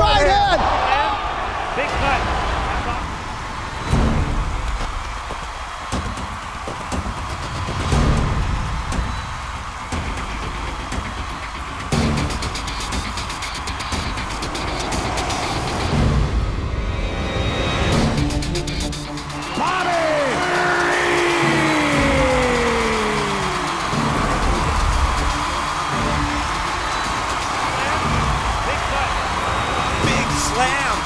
right hand. Big cut.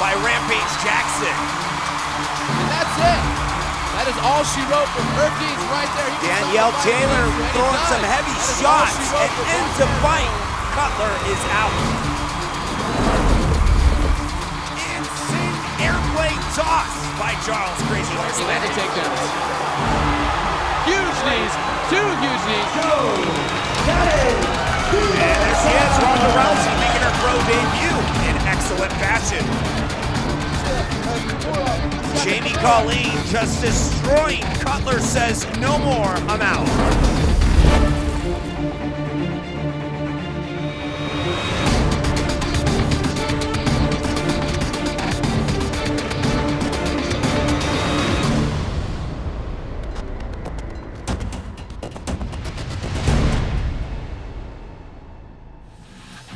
By Rampage Jackson. And that's it. That is all she wrote for Hercules right there. Danielle Taylor throwing some heavy shots and ends the fight. Cutler is out. Insane airplane toss by Charles Krazy. Landed takedowns. Huge knees. Two huge knees. And there she is, Ronda Rousey making her pro debut in excellent fashion. Jamie Colleen just destroying. Cutler says, no more, I'm out.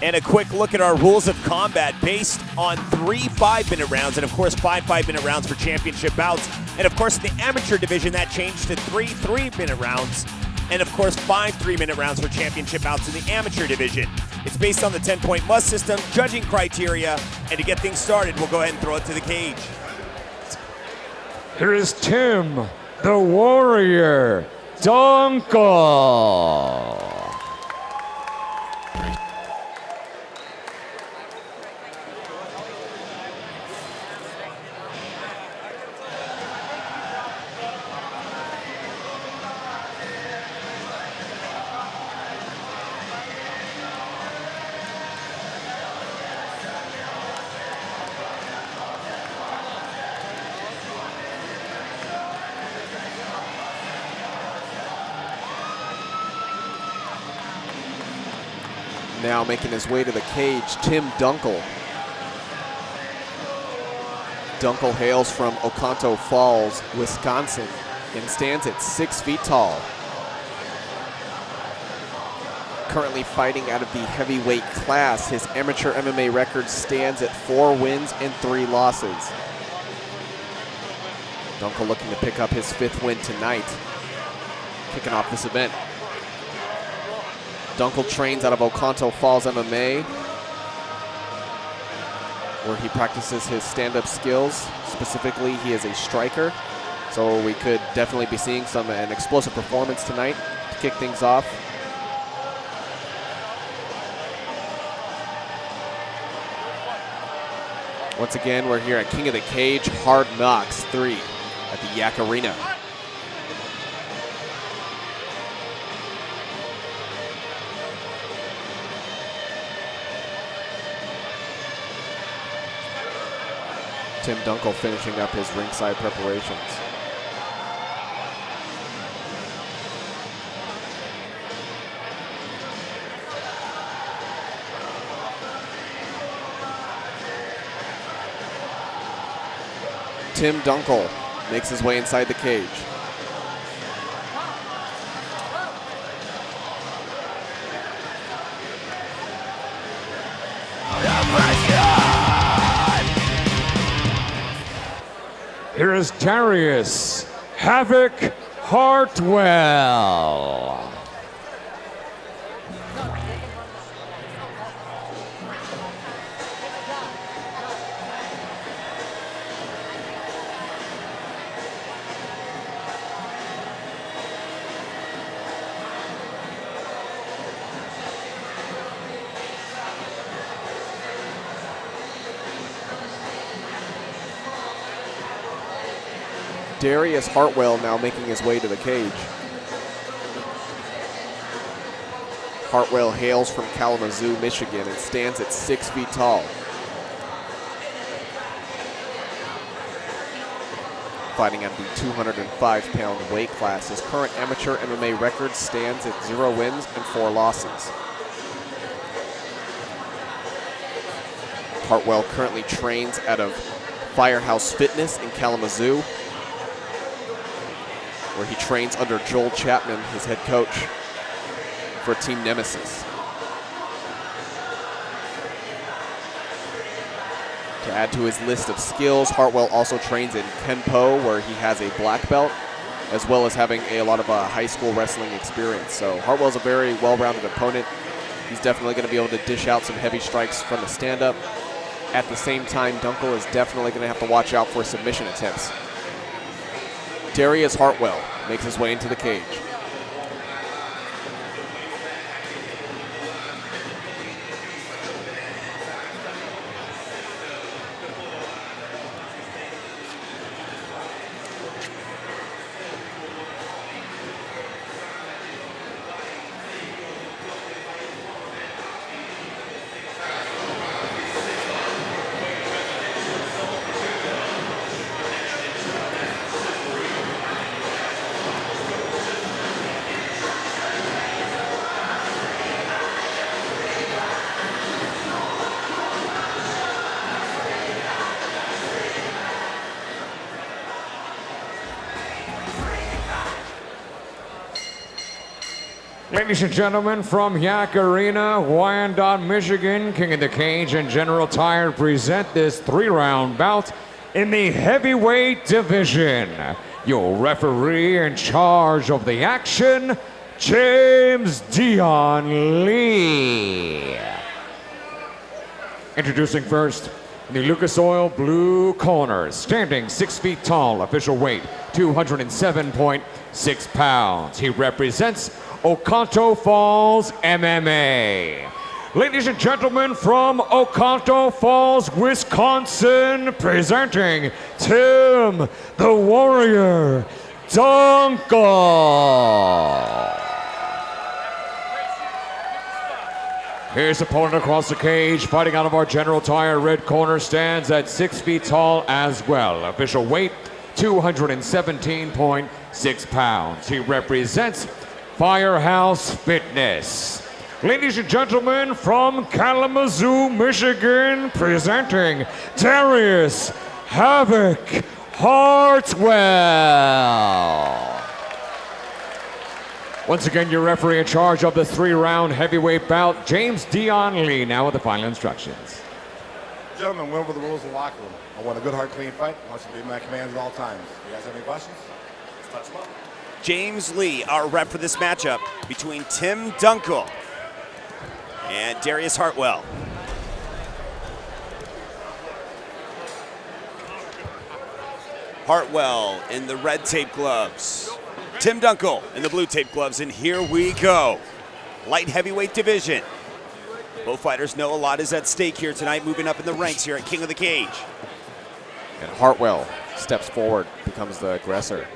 And a quick look at our rules of combat based on 3 5-minute rounds, and of course 5 5-minute rounds for championship bouts. And of course in the amateur division that changed to 3 3-minute rounds, and of course 5 3-minute rounds for championship bouts in the amateur division. It's based on the 10-point must system, judging criteria, and to get things started, we'll go ahead and throw it to the cage. Here is Tim, the Warrior, Dunkel. Now making his way to the cage, Tim Dunkel. Dunkel hails from Oconto Falls, Wisconsin, and stands at 6 feet tall. Currently fighting out of the heavyweight class, his amateur MMA record stands at 4 wins and 3 losses. Dunkel looking to pick up his 5th win tonight, kicking off this event. Dunkel trains out of Oconto Falls MMA, where he practices his stand-up skills. Specifically, he is a striker, so we could definitely be seeing an explosive performance tonight to kick things off. Once again, we're here at King of the Cage Hard Knocks III at the Yak Arena. Tim Dunkel finishing up his ringside preparations. Tim Dunkel makes his way inside the cage. Here is Darius Havoc Hartwell. Darius Hartwell now making his way to the cage. Hartwell hails from Kalamazoo, Michigan, and stands at 6 feet tall. Fighting at the 205-pound weight class, his current amateur MMA record stands at 0 wins and 4 losses. Hartwell currently trains out of Firehouse Fitness in Kalamazoo, where he trains under Joel Chapman, his head coach, for Team Nemesis. To add to his list of skills, Hartwell also trains in Kenpo, where he has a black belt, as well as having a lot of high school wrestling experience. So Hartwell's a very well-rounded opponent. He's definitely going to be able to dish out some heavy strikes from the stand-up. At the same time, Dunkel is definitely going to have to watch out for submission attempts. Darius Hartwell makes his way into the cage. Ladies and gentlemen, from Yak Arena, Wyandotte, Michigan, King of the Cage and General Tire present this 3-round bout in the heavyweight division. Your referee in charge of the action, James Dion Lee. Introducing first, the Lucas Oil blue corner, standing 6 feet tall, official weight 207.6 pounds. He represents Oconto Falls MMA. Ladies and gentlemen, from Oconto Falls, Wisconsin, presenting Tim the Warrior Dunkel. His opponent across the cage, fighting out of our General Tire red corner, stands at 6 feet tall as well. Official weight 217.6 pounds. He represents Firehouse Fitness. Ladies and gentlemen, from Kalamazoo, Michigan, presenting Darius Havoc Hartwell. Once again, your referee in charge of the 3-round heavyweight bout, James Dion Lee, now with the final instructions. Gentlemen, went over the rules of the locker room. I want a good, hard, clean fight. I want you to be in my commands at all times. You guys have any questions? Let's touch them up. James Lee, our rep for this matchup between Tim Dunkel and Darius Hartwell. Hartwell in the red tape gloves. Tim Dunkel in the blue tape gloves, and here we go. Light heavyweight division. Both fighters know a lot is at stake here tonight, moving up in the ranks here at King of the Cage. And Hartwell steps forward, becomes the aggressor.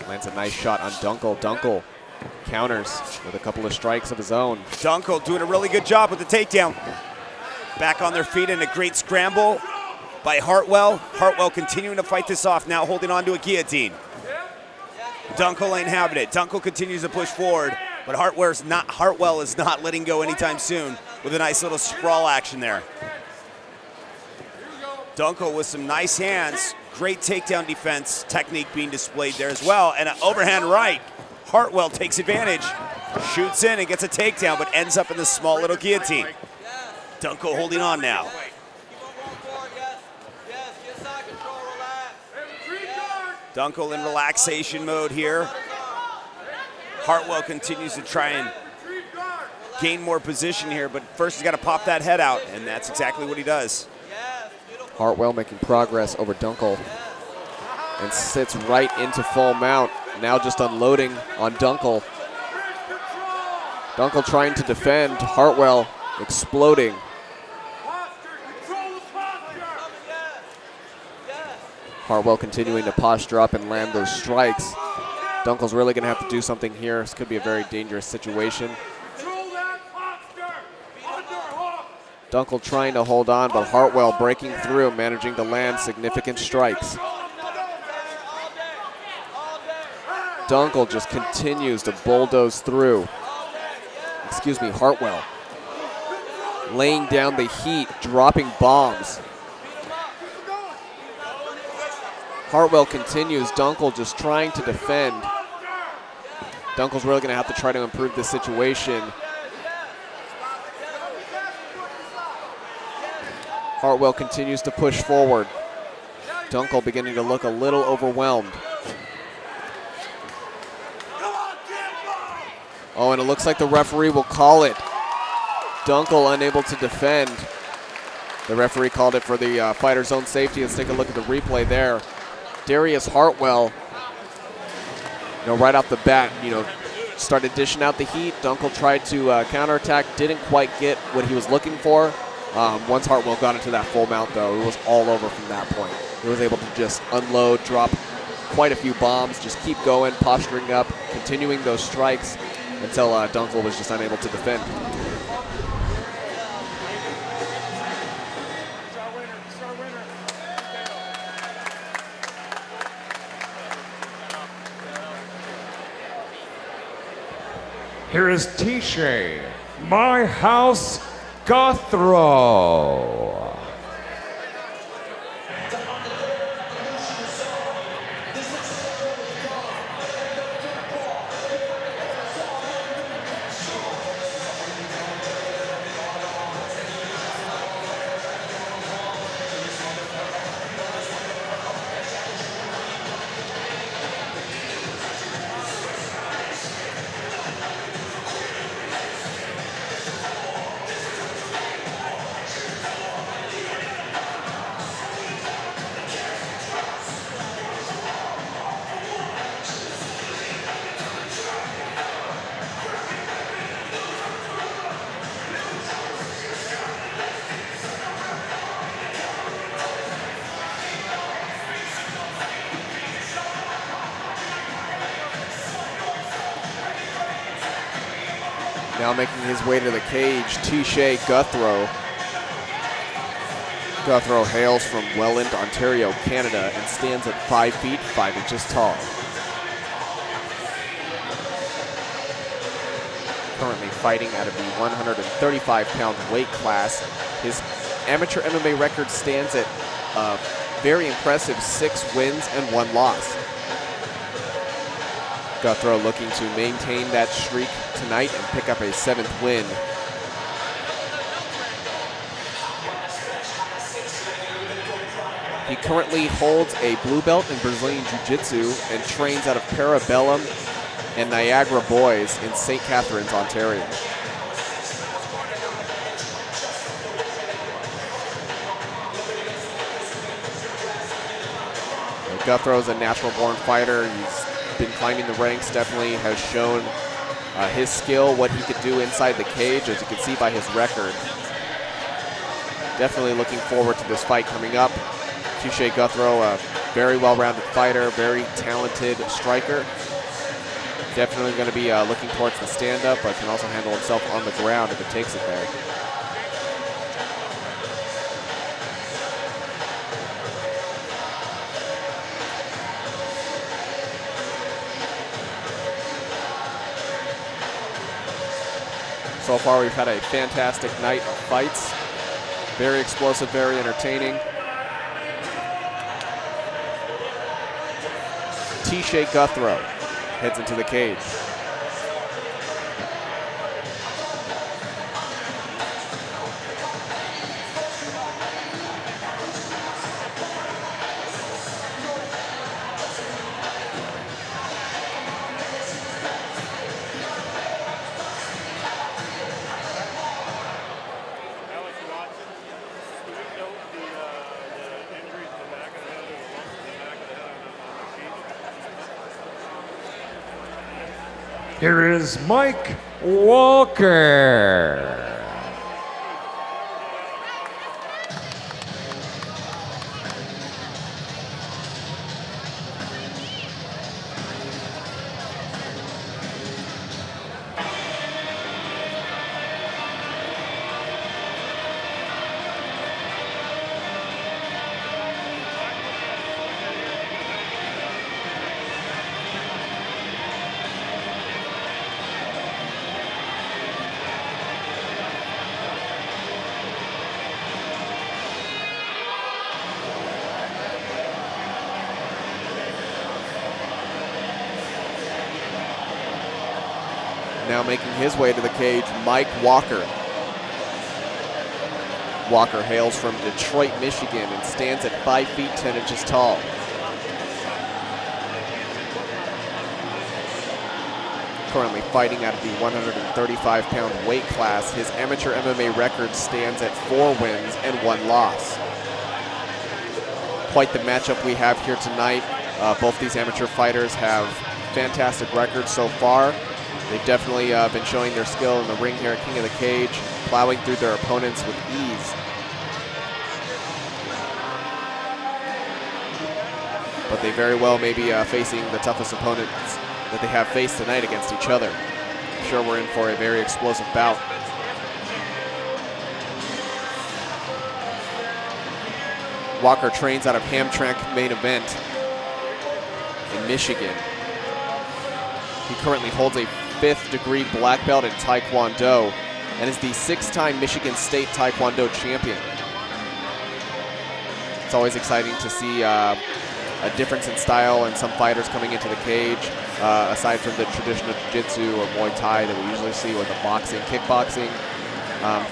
Lands a nice shot on Dunkel. Dunkel counters with a couple of strikes of his own. Dunkel doing a really good job with the takedown. Back on their feet, and a great scramble by Hartwell. Hartwell continuing to fight this off, now holding on to a guillotine. Dunkel ain't having it. Dunkel continues to push forward, but Hartwell is not letting go anytime soon with a nice little sprawl action there. Dunkel with some nice hands. Great takedown defense technique being displayed there as well. And an overhand right. Hartwell takes advantage, shoots in and gets a takedown, but ends up in the small little guillotine. Dunkel holding on now. Dunkel in relaxation mode here. Hartwell continues to try and gain more position here, but first he's got to pop that head out, and that's exactly what he does. Hartwell making progress over Dunkel and sits right into full mount. Now just unloading on Dunkel. Dunkel trying to defend. Hartwell exploding. Hartwell continuing to posture up and land those strikes. Dunkel's really going to have to do something here. This could be a very dangerous situation. Dunkel trying to hold on, but Hartwell breaking through, managing to land significant strikes. Dunkel just continues to bulldoze through. Hartwell. laying down the heat, dropping bombs. Hartwell continues. Dunkel just trying to defend. Dunkel's really going to have to try to improve this situation. Hartwell continues to push forward. Dunkel beginning to look a little overwhelmed. Oh, and it looks like the referee will call it. Dunkel unable to defend. The referee called it for the fighter's own safety. Let's take a look at the replay there. Darius Hartwell, right off the bat, started dishing out the heat. Dunkel tried to counterattack, didn't quite get what he was looking for. Once Hartwell got into that full mount, though, it was all over from that point. He was able to just unload, drop quite a few bombs, just keep going, posturing up, continuing those strikes until Dunkel was just unable to defend. Here is Shay, My House Guthro. Now making his way to the cage, Shay Guthro. Guthro hails from Welland, Ontario, Canada, and stands at 5 feet 5 inches tall. Currently fighting out of the 135-pound weight class. His amateur MMA record stands at a very impressive 6 wins and 1 loss. Guthro looking to maintain that streak tonight and pick up a 7th win. He currently holds a blue belt in Brazilian Jiu-Jitsu and trains out of Parabellum and Niagara Boys in St. Catharines, Ontario. Guthro's a natural-born fighter. He's been climbing the ranks, definitely has shown his skill, what he could do inside the cage, as you can see by his record. Definitely looking forward to this fight coming up. Shay Guthro, a very well-rounded fighter, very talented striker. Definitely going to be looking towards the stand-up, but can also handle himself on the ground if it takes it there. So far, we've had a fantastic night of fights. Very explosive, very entertaining. Shay Guthro heads into the cage. Here is Mike Walker. now making his way to the cage, Mike Walker. Walker hails from Detroit, Michigan, and stands at 5 feet 10 inches tall. Currently fighting out of the 135-pound weight class. His amateur MMA record stands at 4 wins and 1 loss. Quite the matchup we have here tonight. Both these amateur fighters have fantastic records so far. They've definitely been showing their skill in the ring here at King of the Cage, plowing through their opponents with ease. But they very well may be facing the toughest opponents that they have faced tonight against each other. I'm sure we're in for a very explosive bout. Walker trains out of Hamtramck Main Event in Michigan. He currently holds a 5th degree black belt in Taekwondo and is the 6-time Michigan State Taekwondo champion. It's always exciting to see a difference in style and some fighters coming into the cage, aside from the traditional jiu-jitsu or Muay Thai that we usually see with the boxing, kickboxing.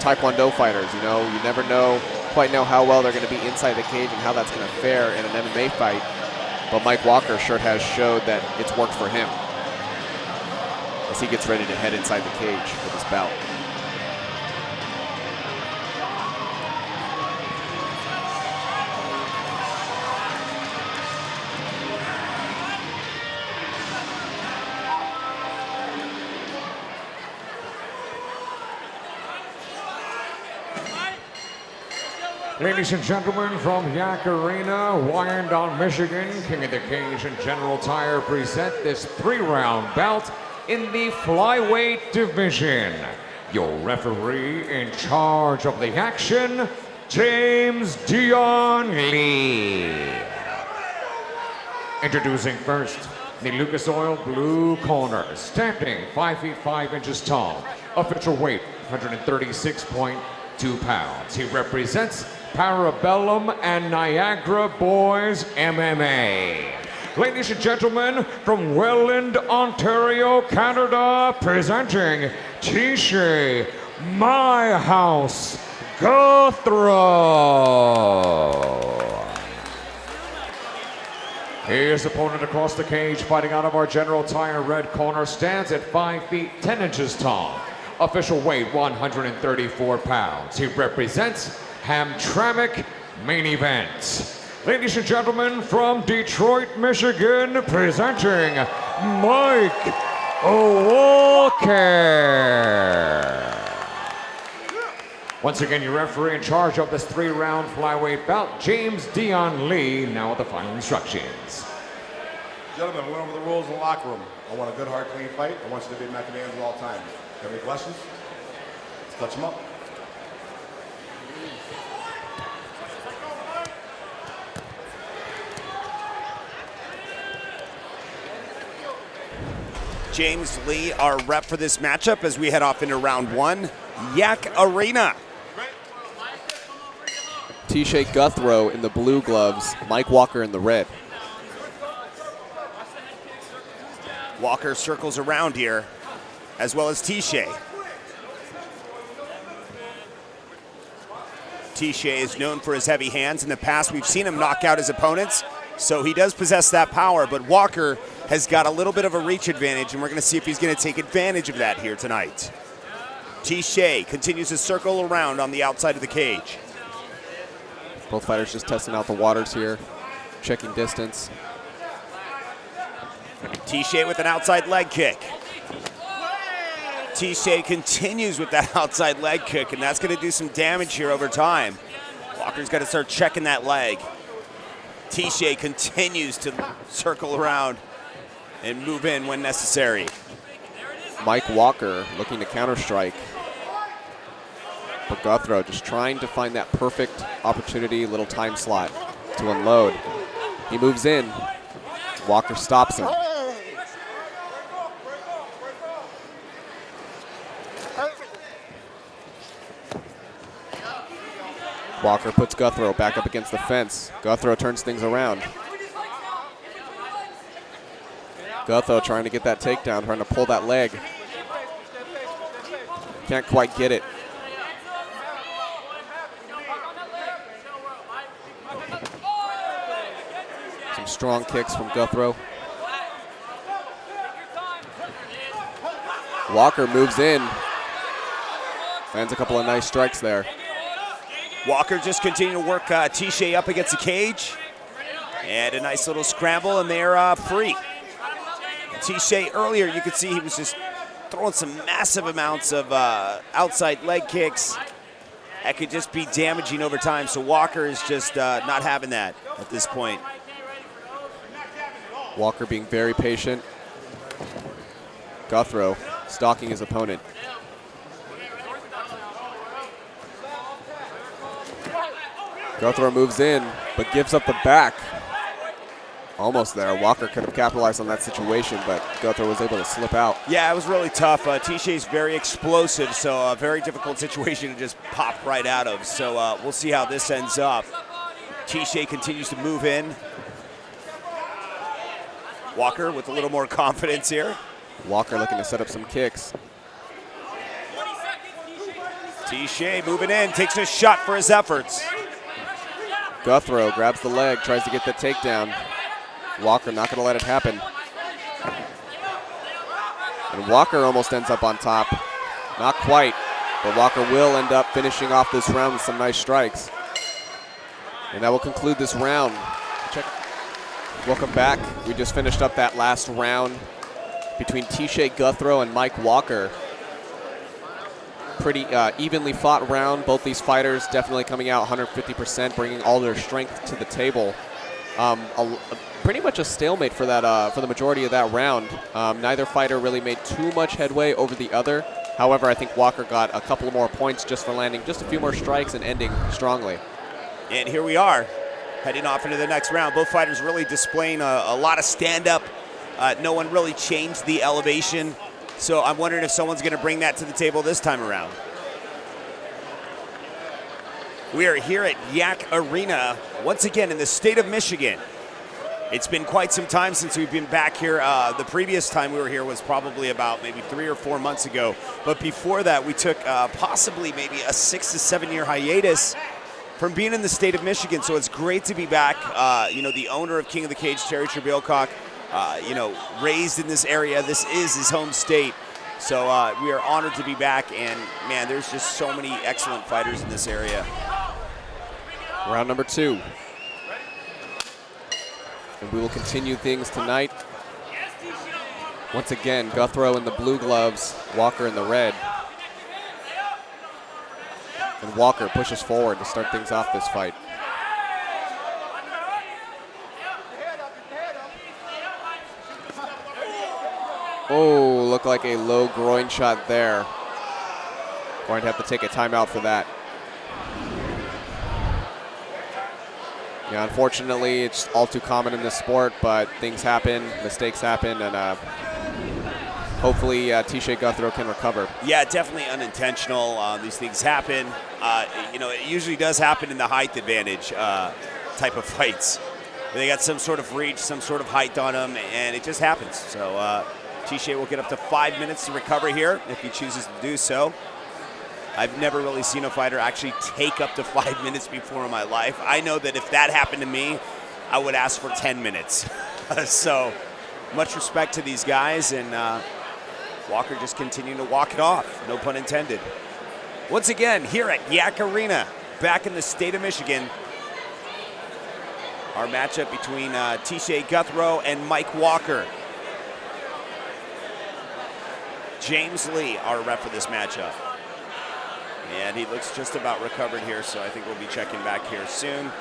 Taekwondo fighters, you know, you never quite know how well they're going to be inside the cage and how that's going to fare in an MMA fight. But Mike Walker sure has showed that it's worked for him as he gets ready to head inside the cage for this bout. Ladies and gentlemen, from Yak Arena, Wyandotte, Michigan, King of the Cage and General Tire present this 3-round bout in the flyweight division. Your referee in charge of the action, James Dion Lee. Introducing first, the Lucas Oil blue corner, standing 5 feet 5 inches tall, official weight 136.2 pounds. He represents Parabellum and Niagara Boys MMA. Ladies and gentlemen, from Welland, Ontario, Canada, presenting Shay My House Guthro. His opponent across the cage, fighting out of our General Tire red corner, stands at 5 feet 10 inches tall. Official weight 134 pounds. He represents Hamtramck Main Event. Ladies and gentlemen, from Detroit, Michigan, presenting Mike Walker. Once again, your referee in charge of this 3-round flyweight bout, James Dion Lee, now with the final instructions. Gentlemen, we went over the rules in the locker room. I want a good, hard, clean fight. I want you to be my commands at all times. Have any questions? Let's touch them up. James Lee, our rep for this matchup as we head off into round 1, Yak Arena. Shay Guthro in the blue gloves, Mike Walker in the red. Walker circles around here, as well as Shay. Shay is known for his heavy hands. In the past, we've seen him knock out his opponents, so he does possess that power, but Walker has got a little bit of a reach advantage, and we're going to see if he's going to take advantage of that here tonight. Shay continues to circle around on the outside of the cage. Both fighters just testing out the waters here, checking distance. Shay with an outside leg kick. Shay continues with that outside leg kick, and that's going to do some damage here over time. Walker's got to start checking that leg. Shay continues to circle around and move in when necessary. Mike Walker looking to counter-strike. But Guthro just trying to find that perfect opportunity, little time slot to unload. He moves in. Walker stops him. Walker puts Guthro back up against the fence. Guthro turns things around. Guthro trying to get that takedown, trying to pull that leg. can't quite get it. Some strong kicks from Guthro. Walker moves in. Lands a couple of nice strikes there. Walker just continuing to work T-Shay up against the cage. And a nice little scramble, and they're free. T-Shay earlier, you could see he was just throwing some massive amounts of outside leg kicks that could just be damaging over time. So Walker is just not having that at this point. Walker being very patient. Guthro stalking his opponent. Guthro moves in, but gives up the back. Almost there. Walker could have capitalized on that situation, but Guthro was able to slip out. Yeah, it was really tough. T-Shay's very explosive, so a very difficult situation to just pop right out of. So we'll see how this ends up. T-Shay continues to move in. Walker with a little more confidence here. Walker looking to set up some kicks. T-Shay moving in, takes a shot for his efforts. Guthro grabs the leg, tries to get the takedown. Walker not gonna let it happen. And Walker almost ends up on top. Not quite, but Walker will end up finishing off this round with some nice strikes. And that will conclude this round. Welcome back. We just finished up that last round between T-Shay Guthro and Mike Walker. Pretty evenly fought round. Both these fighters definitely coming out 150%, bringing all their strength to the table. Pretty much a stalemate for that for the majority of that round. Neither fighter really made too much headway over the other. However, I think Walker got a couple more points just for landing just a few more strikes and ending strongly. And here we are, heading off into the next round. Both fighters really displaying a lot of stand-up. No one really changed the elevation. So I'm wondering if someone's going to bring that to the table this time around. We are here at Yak Arena, once again in the state of Michigan. It's been quite some time since we've been back here. The previous time we were here was probably about maybe 3 or 4 months ago. But before that, we took possibly maybe a 6 to 7 year hiatus from being in the state of Michigan. So it's great to be back. You know, the owner of King of the Cage, Terry Trebilcock, you know, raised in this area. This is his home state. So we are honored to be back. And man, there's just so many excellent fighters in this area. Round number 2. And we will continue things tonight. Once again, Guthro in the blue gloves, Walker in the red. And Walker pushes forward to start things off this fight. Oh, looked like a low groin shot there. Going to have to take a timeout for that. Yeah, unfortunately, it's all too common in this sport, but things happen, mistakes happen, and hopefully T-Shay Guthro can recover. Yeah, definitely unintentional. These things happen. You know, it usually does happen in the height advantage type of fights. They got some sort of reach, some sort of height on them, and it just happens. So T-Shay will get up to 5 minutes to recover here if he chooses to do so. I've never really seen a fighter actually take up to 5 minutes before in my life. I know that if that happened to me, I would ask for 10 minutes. So much respect to these guys, and Walker just continuing to walk it off, no pun intended. Once again, here at Yak Arena, back in the state of Michigan, our matchup between T-Shay Guthro and Mike Walker. James Lee, our ref for this matchup. And he looks just about recovered here, so I think we'll be checking back here soon.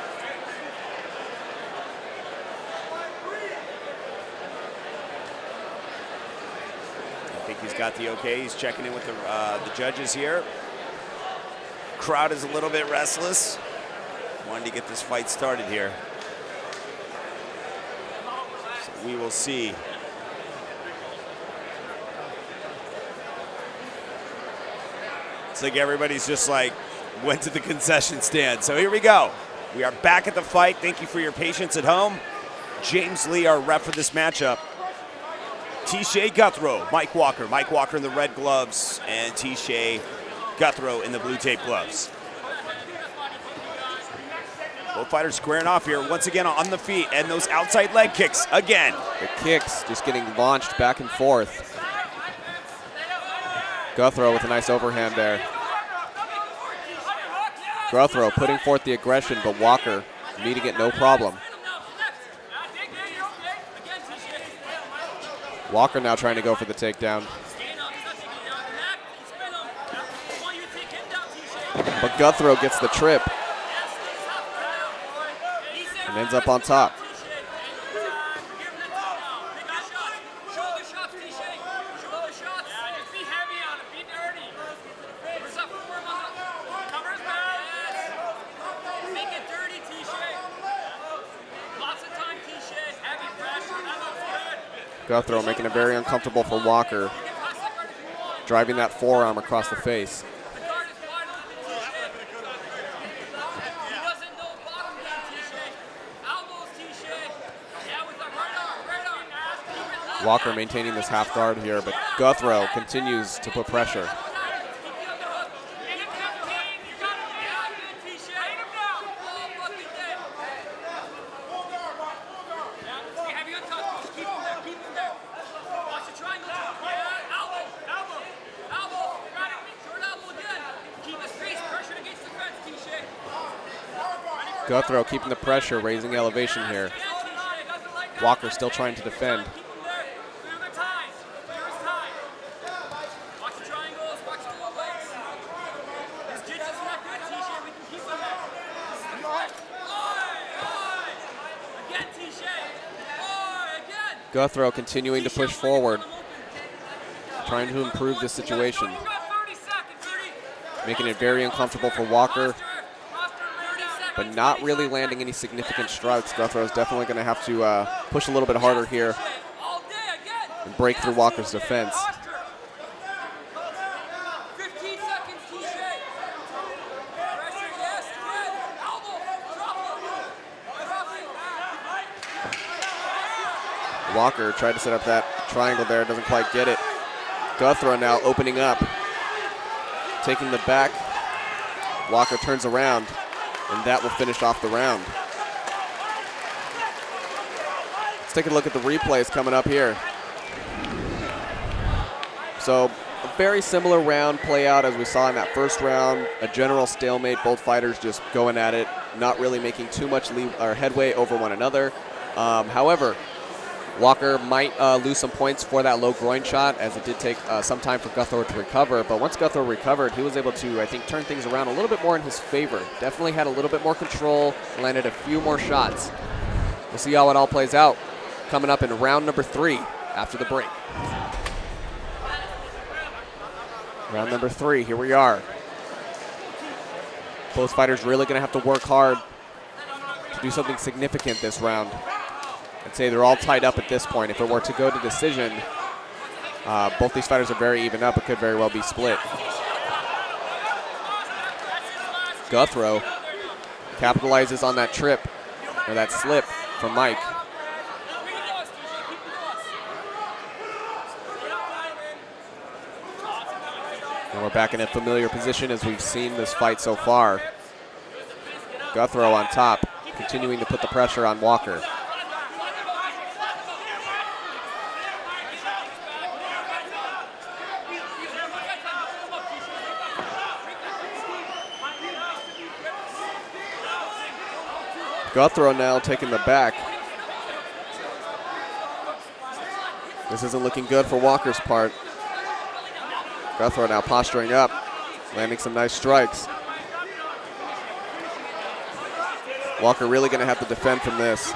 I think he's got the okay. He's checking in with the judges here. Crowd is a little bit restless. Wanted to get this fight started here. So we will see. It's like everybody's just like went to the concession stand. So here we go. We are back at the fight. Thank you for your patience at home. James Lee, our ref for this matchup. T-Shay Guthro, Mike Walker. Mike Walker in the red gloves, and T-Shay Guthro in the blue tape gloves. Both fighters squaring off here once again on the feet, and those outside leg kicks again. The kicks just getting launched back and forth. Guthro with a nice overhand there. Guthro putting forth the aggression, but Walker meeting it no problem. Walker now trying to go for the takedown. But Guthro gets the trip and ends up on top. Guthro making it very uncomfortable for Walker, driving that forearm across the face. Walker maintaining this half guard here, but Guthro continues to put pressure. Guthro keeping the pressure, raising elevation here. Walker still trying to defend. Guthro continuing to push forward, trying to improve this situation. Making it very uncomfortable for Walker, but not really landing any significant strikes. Guthro is definitely going to have to push a little bit harder here and break through Walker's defense. Walker tried to set up that triangle there, doesn't quite get it. Guthro now opening up, taking the back. Walker turns around, and that will finish off the round. Let's take a look at the replays coming up here. So a very similar round play out as we saw in that first round. A general stalemate, both fighters just going at it, not really making too much headway over one another. However, Walker might lose some points for that low groin shot, as it did take some time for Guthro to recover. But once Guthro recovered, he was able to, I think, turn things around a little bit more in his favor. Definitely had a little bit more control, landed a few more shots. We'll see how it all plays out coming up in round number 3 after the break. Round number 3, here we are. Both fighters really going to have to work hard to do something significant this round. I'd say they're all tied up at this point. If it were to go to decision, both these fighters are very even up. It could very well be split. Guthro capitalizes on that trip, or that slip from Mike. And we're back in a familiar position as we've seen this fight so far. Guthro on top, continuing to put the pressure on Walker. Guthro now taking the back. This isn't looking good for Walker's part. Guthro now posturing up, landing some nice strikes. Walker really going to have to defend from this.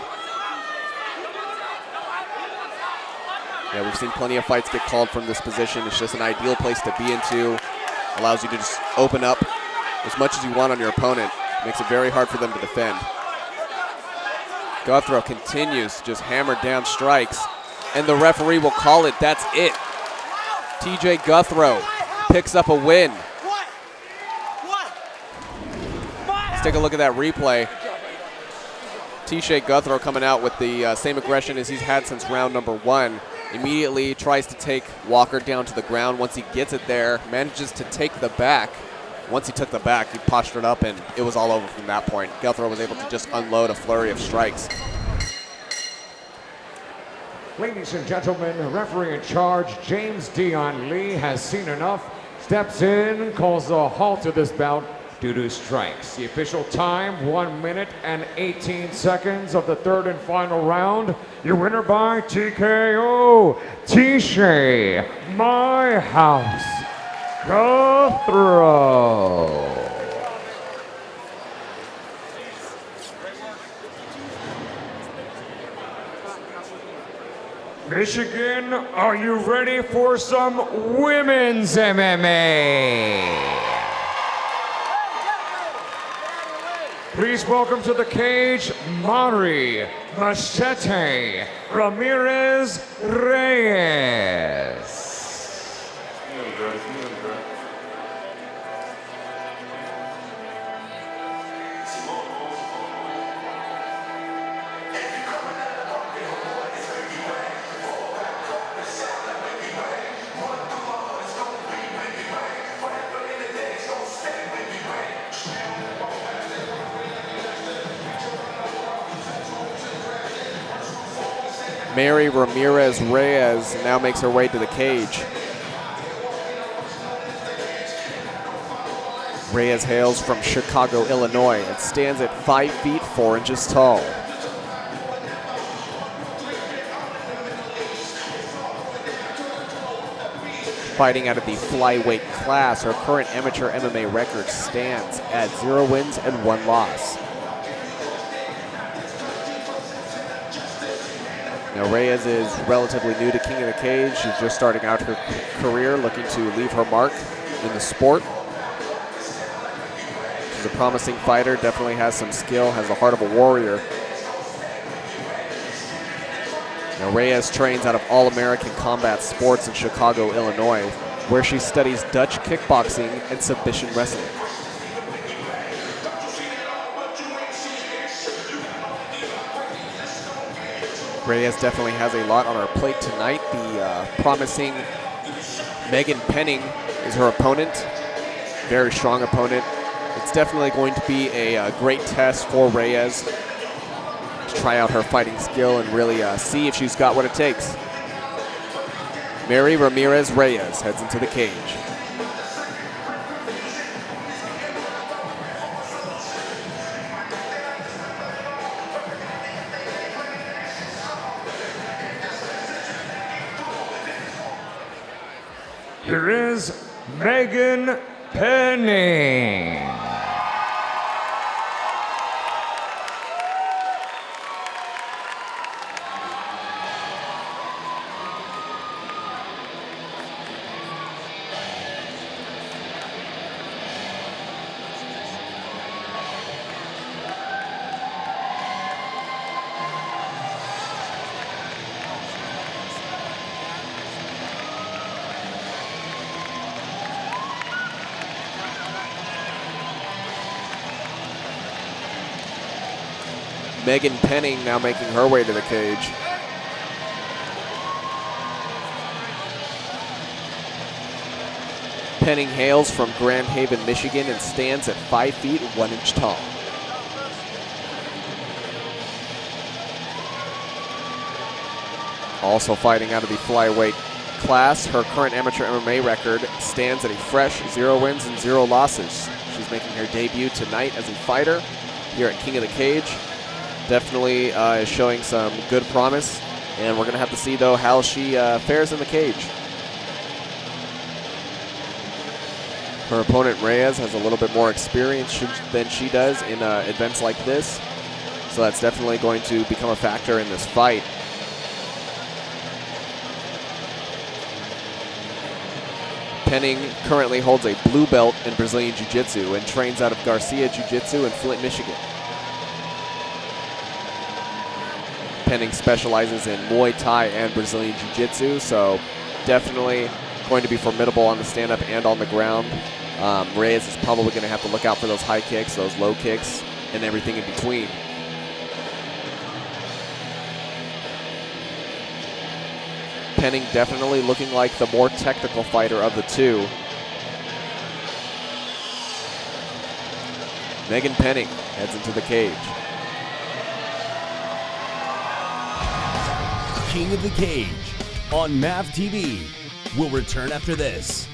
Yeah, we've seen plenty of fights get called from this position. It's just an ideal place to be into. Allows you to just open up as much as you want on your opponent. Makes it very hard for them to defend. Guthro continues to just hammer down strikes, and the referee will call it. That's it. TJ Guthro picks up a win. Let's take a look at that replay. TJ Guthro coming out with the same aggression as he's had since round number 1. Immediately tries to take Walker down to the ground. Once he gets it there, manages to take the back, Once he took the back, he postured up, and it was all over from that point. Guthro was able to just unload a flurry of strikes. Ladies and gentlemen, referee in charge, James Dion Lee, has seen enough, steps in, calls a halt to this bout due to strikes. The official time, 1 minute and 18 seconds of the third and final round. Your winner by TKO, Shay My House Guthro. Michigan, are you ready for some women's MMA? Please welcome to the cage, Monterey, Machete, Ramirez, Reyes. Mary Ramirez Reyes now makes her way to the cage. Reyes hails from Chicago, Illinois, and stands at 5 feet 4 inches tall. Fighting out of the flyweight class, her current amateur MMA record stands at 0 wins and 1 loss. Now Reyes is relatively new to King of the Cage. She's just starting out her career, looking to leave her mark in the sport. She's a promising fighter, definitely has some skill, has the heart of a warrior. Now Reyes trains out of All-American Combat Sports in Chicago, Illinois, where she studies Dutch kickboxing and submission wrestling. Reyes definitely has a lot on her plate tonight. The promising Megan Penning is her opponent. Very strong opponent. It's definitely going to be a great test for Reyes to try out her fighting skill and really see if she's got what it takes. Mary Ramirez Reyes heads into the cage. Here is Megan Penning. Megan Penning now making her way to the cage. Penning hails from Grand Haven, Michigan, and stands at 5 feet 1 inch tall. Also fighting out of the flyweight class, her current amateur MMA record stands at a fresh 0 wins and 0 losses. She's making her debut tonight as a fighter here at King of the Cage. Definitely is showing some good promise, and we're going to have to see, though, how she fares in the cage. Her opponent, Reyes, has a little bit more experience than she does in events like this, so that's definitely going to become a factor in this fight. Penning currently holds a blue belt in Brazilian Jiu-Jitsu and trains out of Garcia Jiu-Jitsu in Flint, Michigan. Penning specializes in Muay Thai and Brazilian Jiu-Jitsu, so definitely going to be formidable on the stand-up and on the ground. Reyes is probably going to have to look out for those high kicks, those low kicks, and everything in between. Penning definitely looking like the more technical fighter of the two. Megan Penning heads into the cage. King of the Cage on MAV TV will return after this.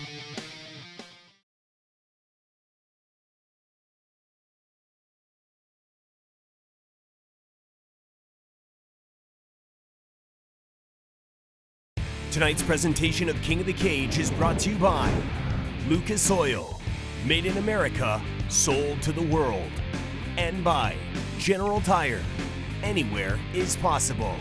Tonight's presentation of King of the Cage is brought to you by Lucas Oil, made in America, sold to the world, and by General Tire. Anywhere is possible.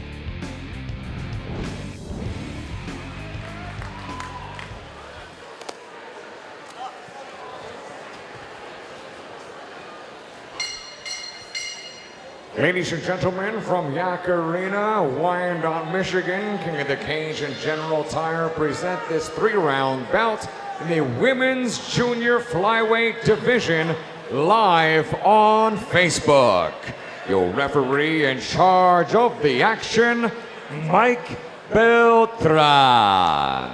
Ladies and gentlemen, from Yak Arena, Wyandotte, Michigan, King of the Cage and General Tire present this 3-round bout in the Women's Junior Flyweight Division live on Facebook. Your referee in charge of the action, Mike Beltran.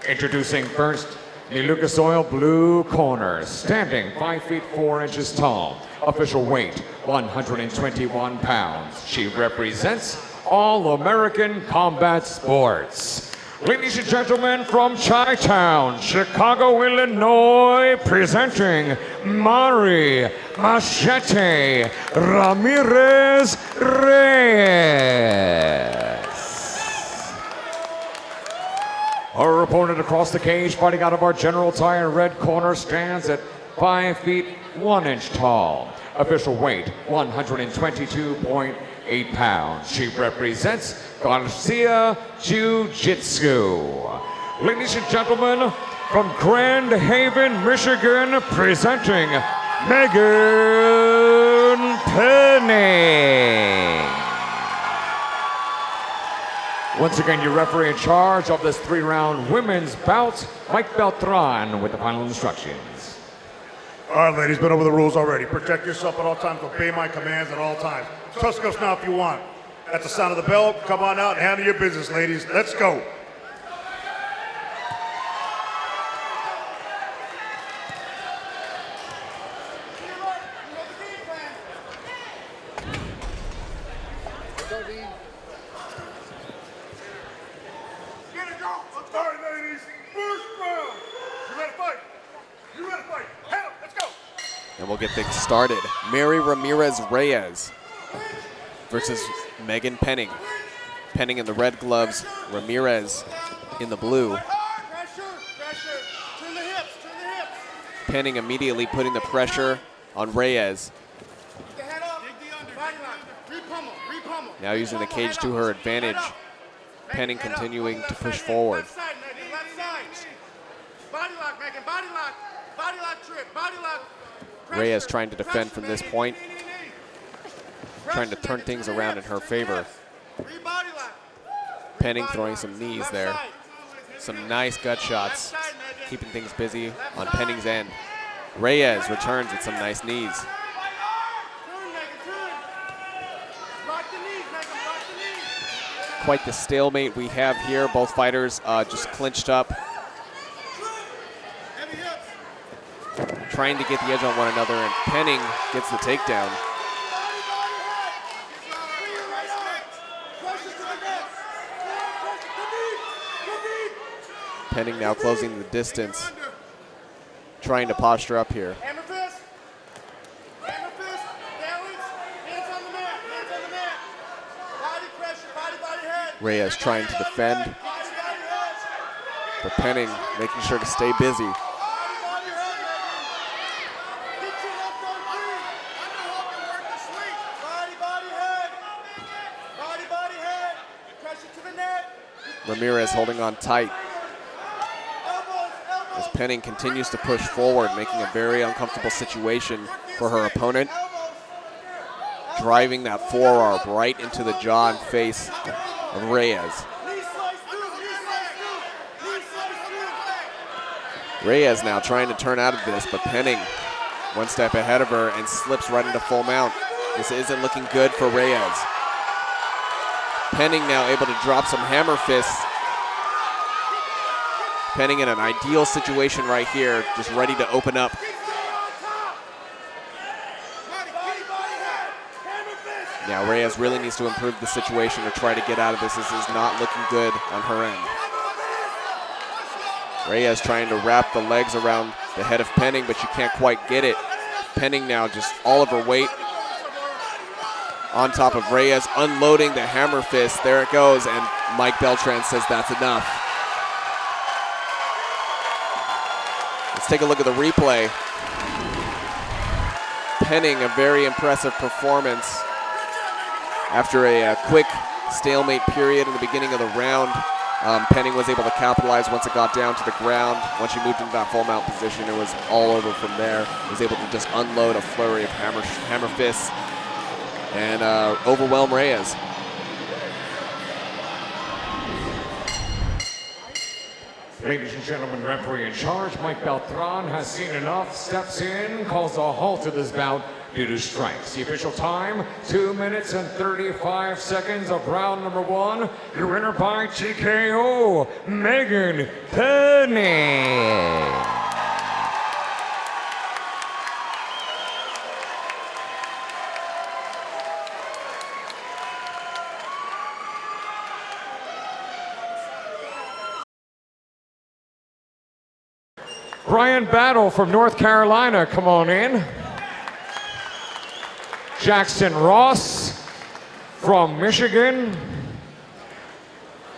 Introducing first, the Lucas Oil blue corner, standing 5 feet 4 inches tall. Official weight, 121 pounds. She represents All-American Combat Sports. Ladies and gentlemen, from Chi-Town, Chicago, Illinois, presenting Mari Machete Ramirez Reyes. Our opponent across the cage, fighting out of our General Tire red corner, stands at 5 feet 1 inch tall. Official weight, 122.8 pounds. She represents Garcia Jiu-Jitsu. Ladies and gentlemen, from Grand Haven, Michigan, presenting Megan Penning. Once again, your referee in charge of this 3-round women's bout, Mike Beltran, with the final instructions. All right, ladies, been over the rules already. Protect yourself at all times. Obey my commands at all times. Tusk us now if you want. At the sound of the bell, come on out and handle your business, ladies. Let's go. All right, ladies. First round. You ready to fight? You ready to fight? Handle. Let's go. And we'll get things started. Mary Ramirez Reyes versus Megan Penning. Penning in the red gloves, Ramirez in the blue. Penning immediately putting the pressure on Reyes. Now using the cage to her advantage. Penning continuing to push forward. Reyes trying to defend from this point, trying to turn things around in her favor. Penning throwing some knees there. Some nice gut shots, keeping things busy on Penning's end. Reyes returns with some nice knees. Quite the stalemate we have here. Both fighters just clinched up, trying to get the edge on one another, and Penning gets the takedown. Penning now closing the distance, trying to posture up here. Reyes trying to defend, but Penning making sure to stay busy. Ramirez holding on tight as Penning continues to push forward, making a very uncomfortable situation for her opponent, driving that forearm right into the jaw and face of Reyes. Reyes now trying to turn out of this, but Penning one step ahead of her and slips right into full mount. This isn't looking good for Reyes. Penning now able to drop some hammer fists. Penning in an ideal situation right here, just ready to open up. Yeah, Reyes really needs to improve the situation or try to get out of this. This is not looking good on her end. Reyes trying to wrap the legs around the head of Penning, but she can't quite get it. Penning now just all of her weight on top of Reyes, unloading the hammer fist. There it goes, and Mike Beltran says that's enough. Let's take a look at the replay. Penning, a very impressive performance. After a quick stalemate period in the beginning of the round, Penning was able to capitalize once it got down to the ground. Once she moved into that full mount position, it was all over from there. Was able to just unload a flurry of hammer fists and overwhelm Reyes. Ladies and gentlemen, referee in charge, Mike Beltran, has seen enough, steps in, calls a halt to this bout due to strikes. The official time, 2 minutes and 35 seconds of round number 1. Your winner by TKO, Megan Penning. Brian Battle from North Carolina, come on in. Jackson Ross from Michigan.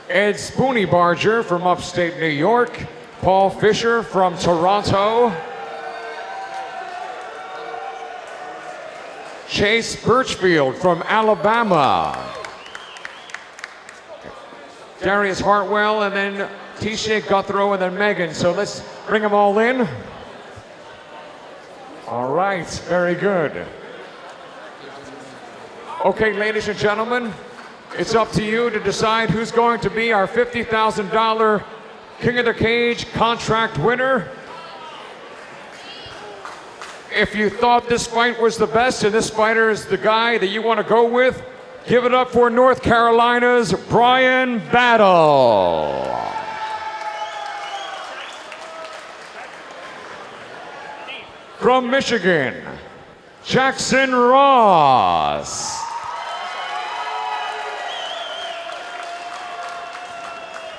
Ed Spooneybarger from upstate New York. Paul Fisher from Toronto. Chase Birchfield from Alabama. Darius Hartwell, and then Shay Guthro, and then Megan. So let's bring them all in. All right, very good. Okay, ladies and gentlemen, it's up to you to decide who's going to be our $50,000 King of the Cage contract winner. If you thought this fight was the best and this fighter is the guy that you want to go with, give it up for North Carolina's Brian Battle. From Michigan, Jackson Ross.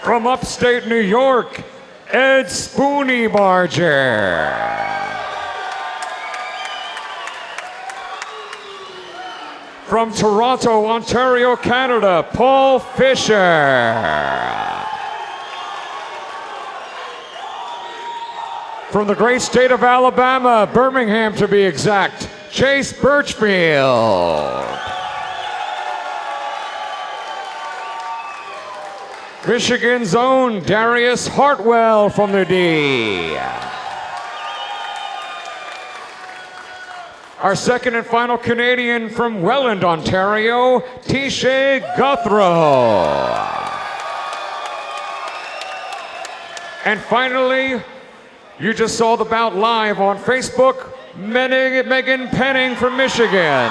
From upstate New York, Ed Spooneybarger. From Toronto, Ontario, Canada, Paul Fisher. From the great state of Alabama, Birmingham to be exact, Chase Birchfield. Michigan's own Darius Hartwell from the D. Our second and final Canadian from Welland, Ontario, Shay Guthro. And finally, you just saw the bout live on Facebook, Megan Penning from Michigan.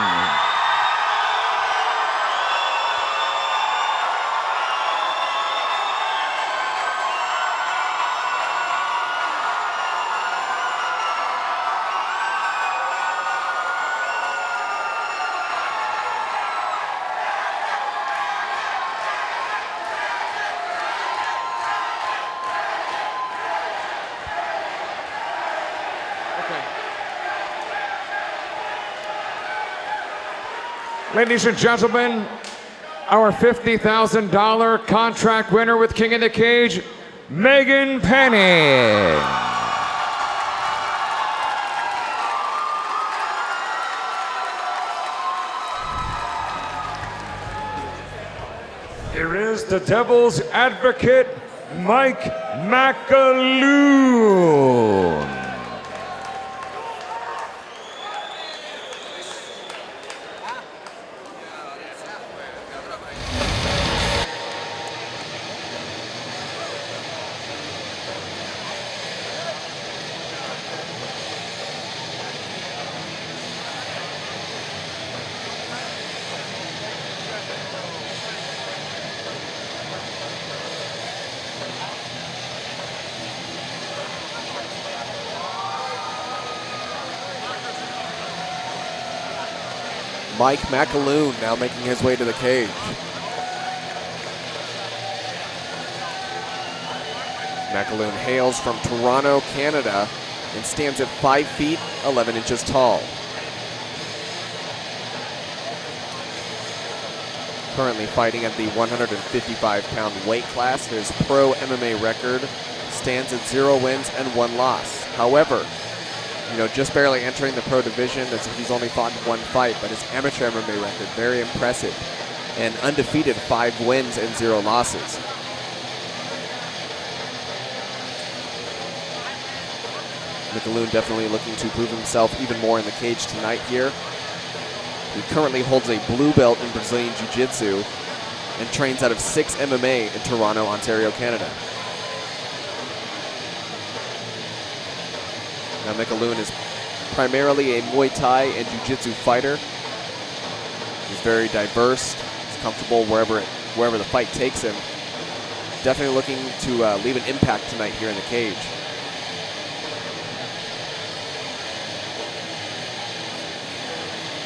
Ladies and gentlemen, our $50,000 contract winner with King of the Cage, Megan Penning. Here is the Devil's Advocate, Mike Mcloone. Mike Mcloone now making his way to the cage. Mcloone hails from Toronto, Canada, and stands at 5 feet, 11 inches tall. Currently fighting at the 155-pound weight class. His pro MMA record stands at 0 wins and 1 loss. However, just barely entering the pro division, he's only fought in 1 fight, but his amateur MMA record, very impressive. And undefeated, 5 wins and 0 losses. Mcloone definitely looking to prove himself even more in the cage tonight here. He currently holds a blue belt in Brazilian Jiu-Jitsu and trains out of 6 MMA in Toronto, Ontario, Canada. Now Mcloone is primarily a Muay Thai and Jiu-Jitsu fighter. He's very diverse. He's comfortable wherever the fight takes him. Definitely looking to leave an impact tonight here in the cage.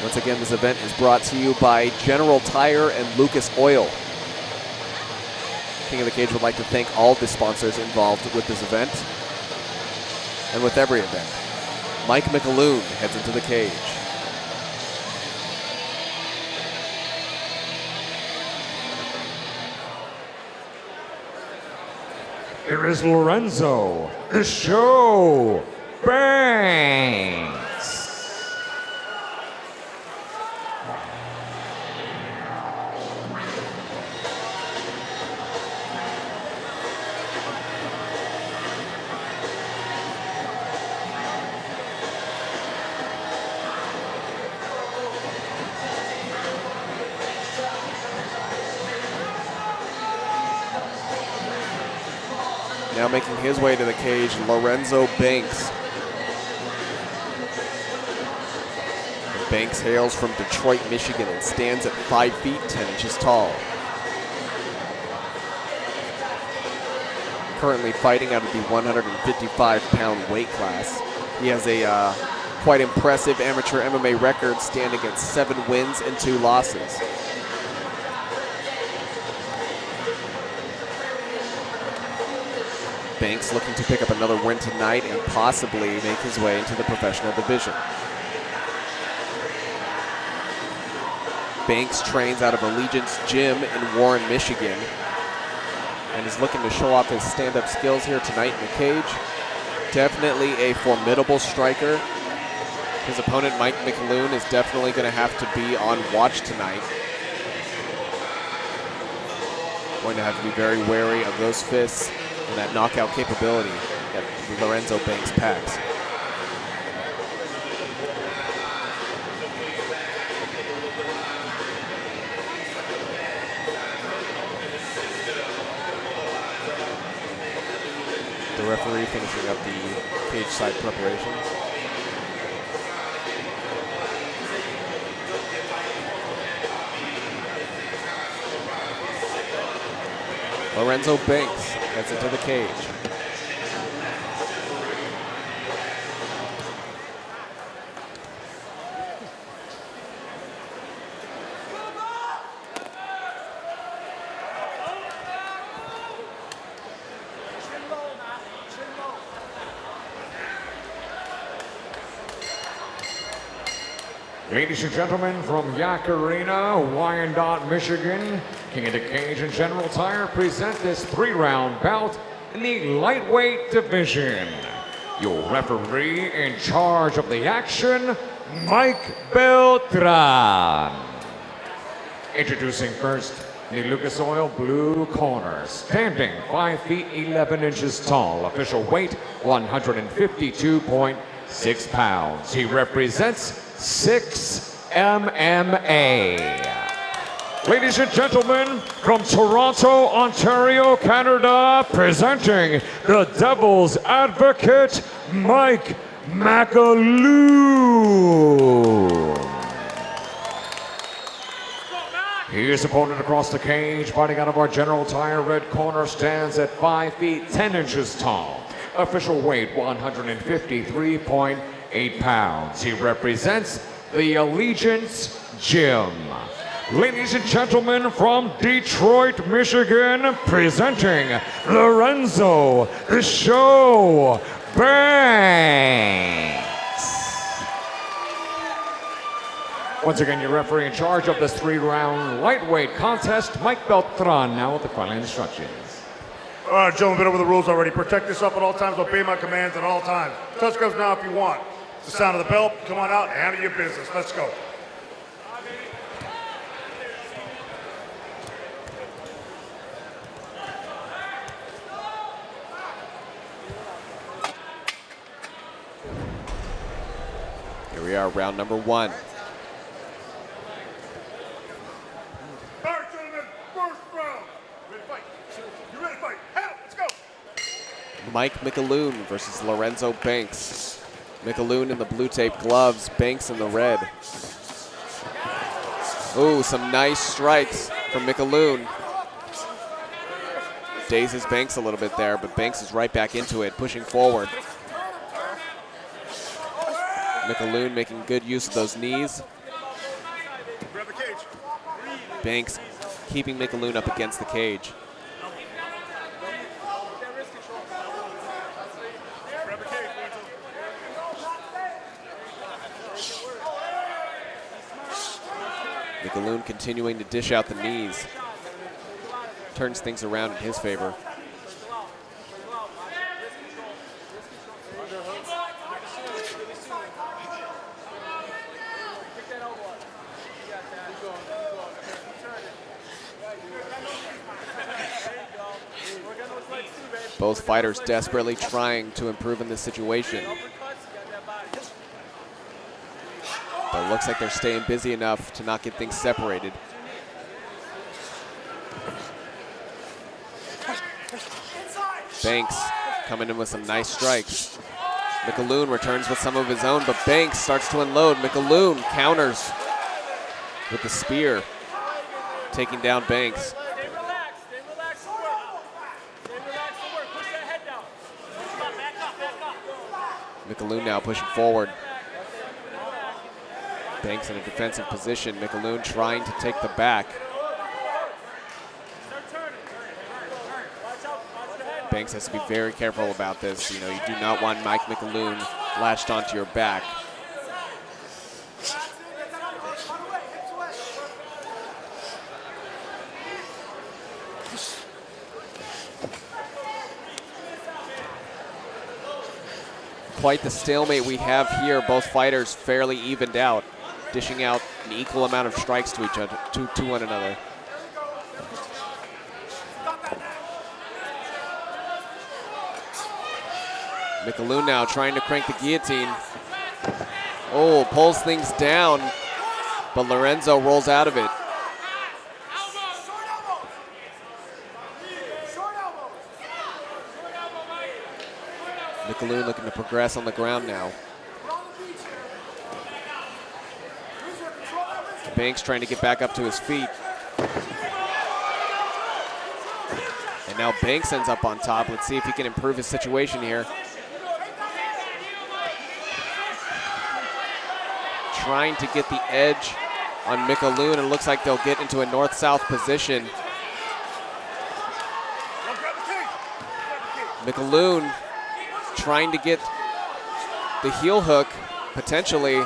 Once again, this event is brought to you by General Tire and Lucas Oil. King of the Cage would like to thank all the sponsors involved with this event and with every event. Mike Mcaloon heads into the cage. Here is Lorenzo, the show bangs. Now making his way to the cage, Lorenzo Banks. Banks hails from Detroit, Michigan, and stands at 5 feet, 10 inches tall. Currently fighting out of the 155-pound weight class. He has a quite impressive amateur MMA record, standing at 7 wins and 2 losses. Banks looking to pick up another win tonight and possibly make his way into the professional division. Banks trains out of Allegiance Gym in Warren, Michigan, and is looking to show off his stand-up skills here tonight in the cage. Definitely a formidable striker. His opponent, Mike Mcaloon, is definitely going to have to be on watch tonight. Going to have to be very wary of those fists and that knockout capability that Lorenzo Banks packs. The referee finishing up the cage side preparations. Lorenzo Banks heads into the cage. Ladies and gentlemen, from Yak Arena, Wyandotte, Michigan, King of the Cage and General Tire present this 3-round bout in the lightweight division. Your referee in charge of the action, Mike Beltran. Introducing first, the Lucas Oil blue corner, standing 5 feet 11 inches tall, official weight 152.6 pounds. He represents 6 MMA. Ladies and gentlemen, from Toronto, Ontario, Canada, presenting the Devil's Advocate, Mike Mcaloon. His opponent across the cage, fighting out of our General Tire red corner, stands at 5 feet 10 inches tall. Official weight 153.8 pounds. He represents the Allegiance gym. Ladies and gentlemen, from Detroit, Michigan, presenting Lorenzo the Show Banks. Once again, your referee in charge of this 3-round lightweight contest, Mike Beltran, now with the final instructions. All right, gentlemen, been over the rules already. Protect yourself at all times. Obey my commands at all times. Touch gloves now if you want. It's the sound of the belt. Come on out and handle your business. Let's go. Here we are, round number 1. All right, gentlemen, first round. Ready to fight? You ready to fight? Hell, let's go. Mike Mcloone versus Lorenzo Banks. Mcloone in the blue tape gloves, Banks in the red. Ooh, some nice strikes from Mcloone. Dazes Banks a little bit there, but Banks is right back into it, pushing forward. Mcloone making good use of those knees. Banks keeping Mcloone up against the cage. Mcloone continuing to dish out the knees. Turns things around in his favor. Both fighters desperately trying to improve in this situation. But it looks like they're staying busy enough to not get things separated. Banks coming in with some nice strikes. Mcloone returns with some of his own, but Banks starts to unload. Mcloone counters with the spear, taking down Banks. Mcloone now pushing forward. Banks in a defensive position. Mcloone trying to take the back. Banks has to be very careful about this. You know, you do not want Mike Mcloone latched onto your back. Quite the stalemate we have here. Both fighters fairly evened out, dishing out an equal amount of strikes to each other, to one another. Mcloone now trying to crank the guillotine. Oh, pulls things down, but Lorenzo rolls out of it. Mcloone looking to progress on the ground now. Banks trying to get back up to his feet. And now Banks ends up on top. Let's see if he can improve his situation here. Trying to get the edge on Mcloone, and it looks like they'll get into a north-south position. Mcloone trying to get the heel hook, potentially.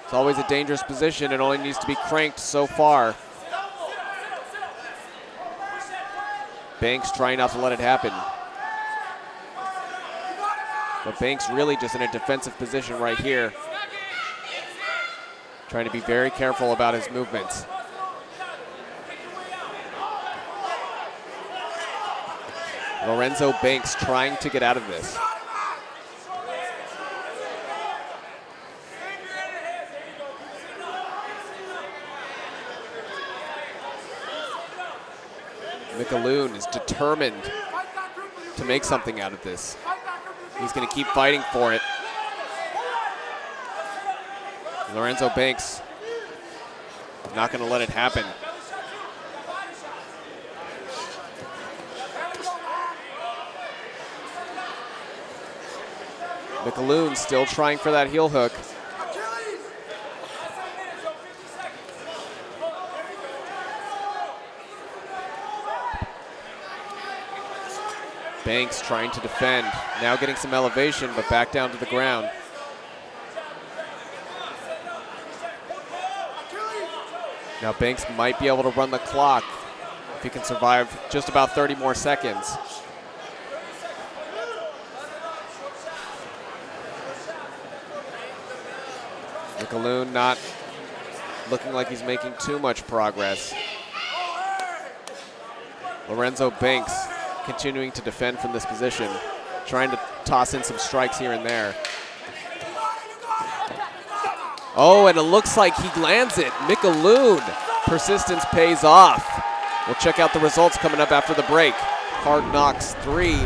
It's always a dangerous position. It only needs to be cranked so far. Banks trying not to let it happen. But Banks really just in a defensive position right here. Trying to be very careful about his movements. Lorenzo Banks trying to get out of this. Mcloone is determined to make something out of this. He's going to keep fighting for it. Lorenzo Banks not going to let it happen. Mcloone still trying for that heel hook. Banks trying to defend, now getting some elevation, but back down to the ground. Now Banks might be able to run the clock if he can survive just about 30 more seconds. Mcloone not looking like he's making too much progress. Lorenzo Banks continuing to defend from this position, trying to toss in some strikes here and there. Oh, and it looks like he lands it. Mickaloon, persistence pays off. We'll check out the results coming up after the break. Hard Knocks 3.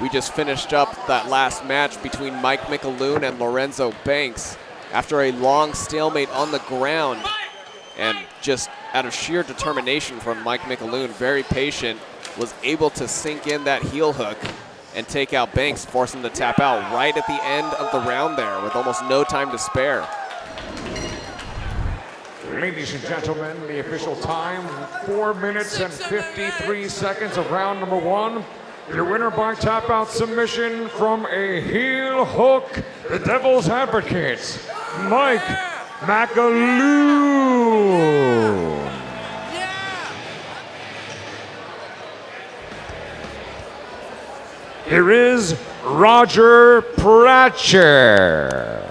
We just finished up that last match between Mike Mcloone and Lorenzo Banks after a long stalemate on the ground. And just out of sheer determination from Mike Mcloone, very patient, was able to sink in that heel hook and take out Banks, force him to tap out right at the end of the round there with almost no time to spare. Ladies and gentlemen, the official time, 4 minutes and 53 seconds of round number 1. Your winner by tap out submission from a heel hook, the Devil's Advocate, Mike Mcloone. Here is Roger Pratcher.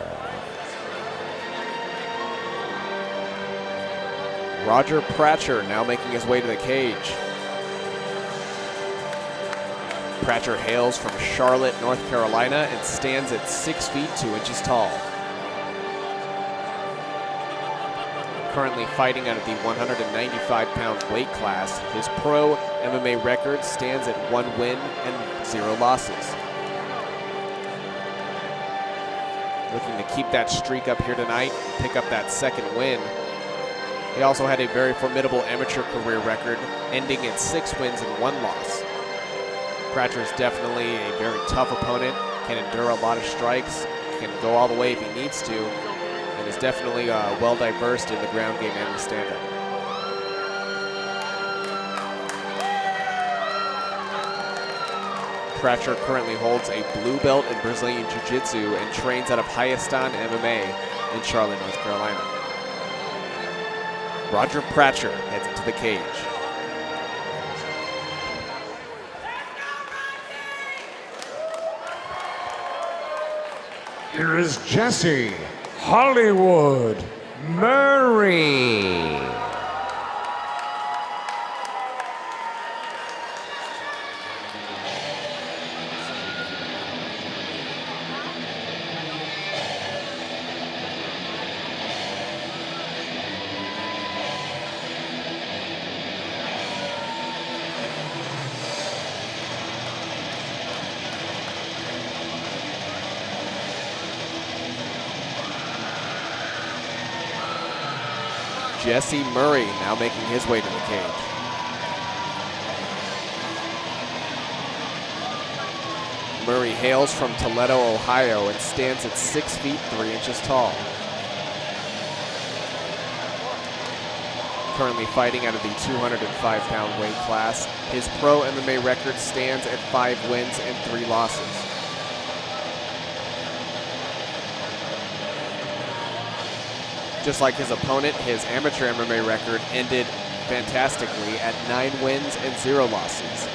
Roger Pratcher now making his way to the cage. Pratcher hails from Charlotte, North Carolina, and stands at 6 feet 2 inches tall. Currently fighting out of the 195-pound weight class, his pro MMA record stands at 1 win and 0 losses. Looking to keep that streak up here tonight, pick up that 2nd win. He also had a very formidable amateur career record, ending in 6 wins and 1 loss. Pratcher is definitely a very tough opponent, can endure a lot of strikes, can go all the way if he needs to, and is definitely well-diversed in the ground game and the stand-up. Pratcher currently holds a blue belt in Brazilian Jiu-Jitsu and trains out of Hayastan MMA in Charlotte, North Carolina. Roger Pratcher heads into the cage. Here is Jesse Hollywood Murray. Jesse Murray now making his way to the cage. Murray hails from Toledo, Ohio, and stands at 6 feet 3 inches tall. Currently fighting out of the 205-pound weight class. His pro MMA record stands at 5 wins and 3 losses. Just like his opponent, his amateur MMA record ended fantastically at 9 wins and 0 losses.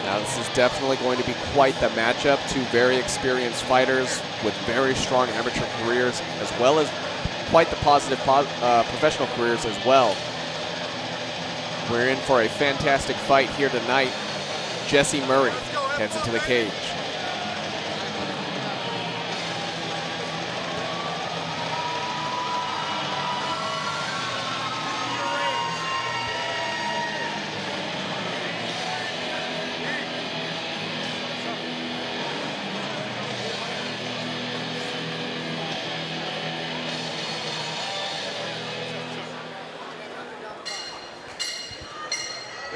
Now this is definitely going to be quite the matchup. 2 very experienced fighters with very strong amateur careers, as well as quite the positive professional careers as well. We're in for a fantastic fight here tonight. Jesse Murray heads into the cage.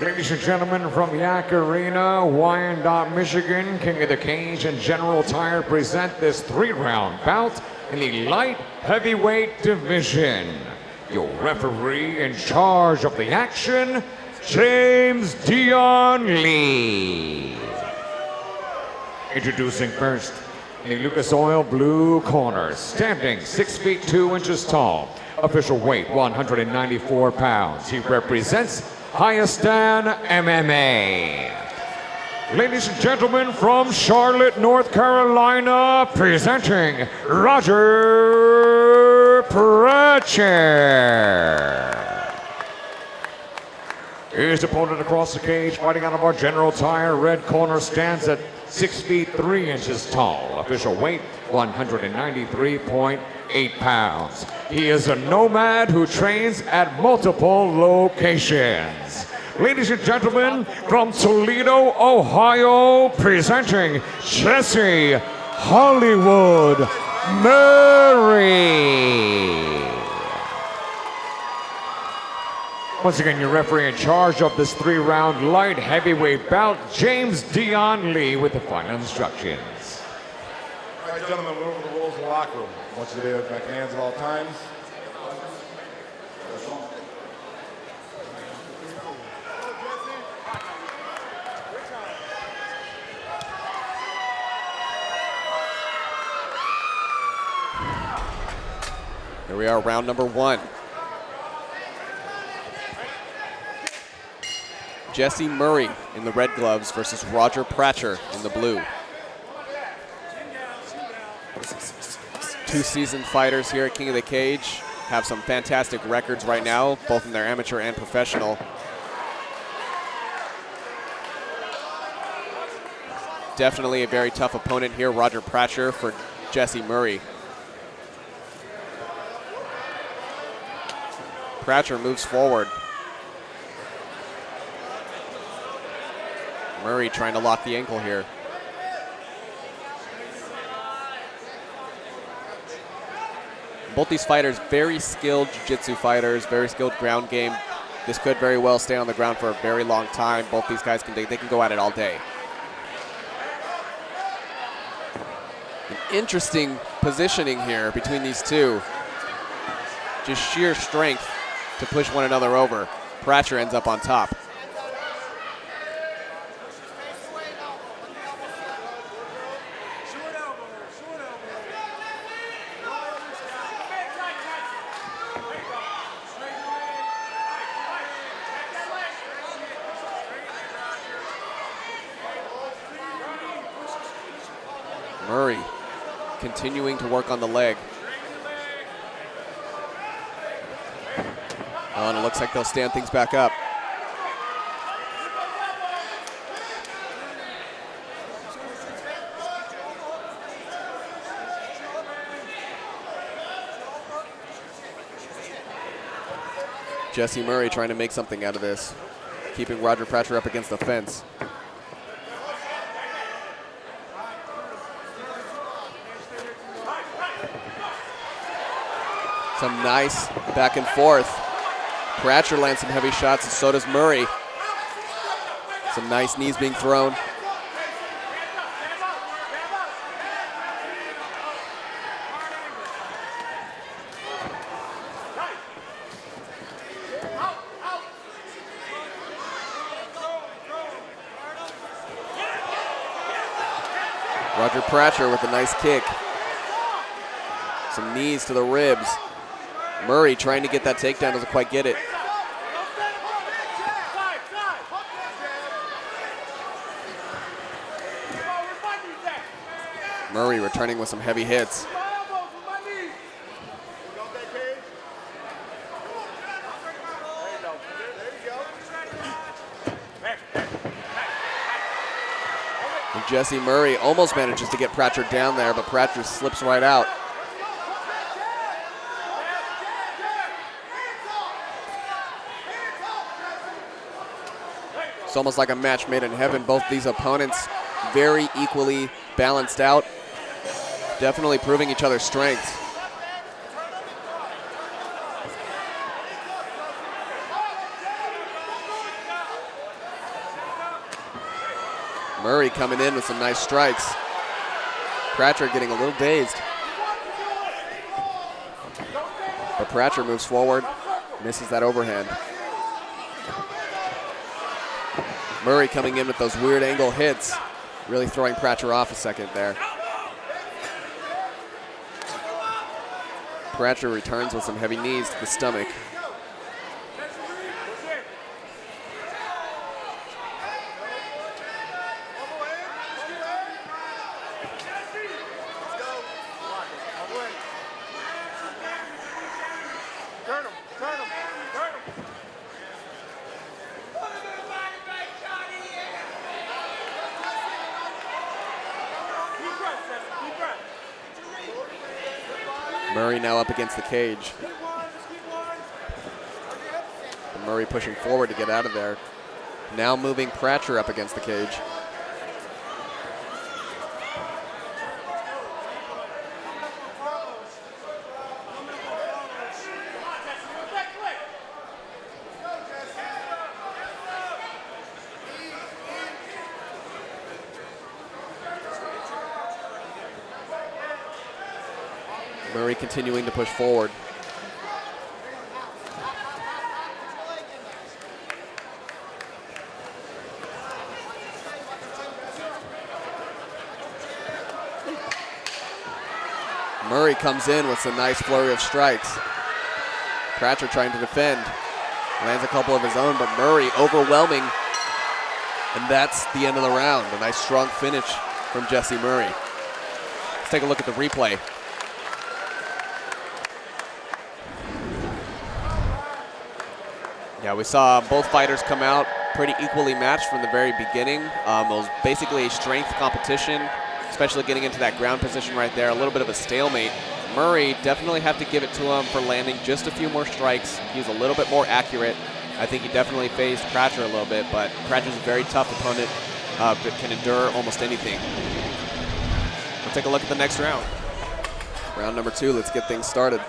Ladies and gentlemen, from Yak Arena, Wyandotte, Michigan, King of the Cage and General Tire present this 3-round bout in the light heavyweight division. Your referee in charge of the action, James Dion Lee. Introducing first, in the Lucas Oil blue corner, standing 6 feet 2 inches tall, official weight 194 pounds. He represents Hayastan MMA. Ladies and gentlemen, from Charlotte, North Carolina, presenting Roger Pratcher. His opponent across the cage, fighting out of our General Tire red corner, stands at 6 feet 3 inches tall. Official weight 193.8 pounds. He is a nomad who trains at multiple locations. Ladies and gentlemen, from Toledo, Ohio, presenting Jesse Hollywood Murray. Once again, your referee in charge of this 3-round light heavyweight bout, James Dion Lee, with the final instructions. All right, gentlemen, we're over the rules in the locker room. I want you to make hands at all times. Here we are, round number 1. Jesse Murray in the red gloves versus Roger Pratcher in the blue. 2 seasoned fighters here at King of the Cage. Have some fantastic records right now, both in their amateur and professional. Definitely a very tough opponent here, Roger Pratcher for Jesse Murray. Pratcher moves forward. Murray trying to lock the ankle here. Both these fighters, very skilled jiu-jitsu fighters, very skilled ground game. This could very well stay on the ground for a very long time. Both these guys they can go at it all day. An interesting positioning here between these two. Just sheer strength to push one another over. Pratcher ends up on top. Murray continuing to work on the leg. Oh, and it looks like they'll stand things back up. Jesse Murray trying to make something out of this, keeping Roger Pratcher up against the fence. Some nice back and forth. Pratcher lands some heavy shots, and so does Murray. Some nice knees being thrown. Roger Pratcher with a nice kick. Some knees to the ribs. Murray trying to get that takedown, doesn't quite get it. Murray returning with some heavy hits. And Jesse Murray almost manages to get Pratcher down there, but Pratcher slips right out. It's almost like a match made in heaven. Both these opponents very equally balanced out. Definitely proving each other's strengths. Murray coming in with some nice strikes. Pratcher getting a little dazed. But Pratcher moves forward, misses that overhand. Murray coming in with those weird angle hits, really throwing Pratcher off a second there. Pratcher returns with some heavy knees to the stomach. Murray now up against the cage. And Murray pushing forward to get out of there. Now moving Pratcher up against the cage. Murray continuing to push forward. Murray comes in with a nice flurry of strikes. Pratcher trying to defend. Lands a couple of his own, but Murray overwhelming. And that's the end of the round. A nice strong finish from Jesse Murray. Let's take a look at the replay. Yeah, we saw both fighters come out pretty equally matched from the very beginning. It was basically a strength competition, especially getting into that ground position right there. A little bit of a stalemate. Murray definitely have to give it to him for landing just a few more strikes. He was a little bit more accurate. I think he definitely faced Pratcher a little bit, but Pratcher's a very tough opponent that can endure almost anything. We'll take a look at the next round. Round number 2, let's get things started.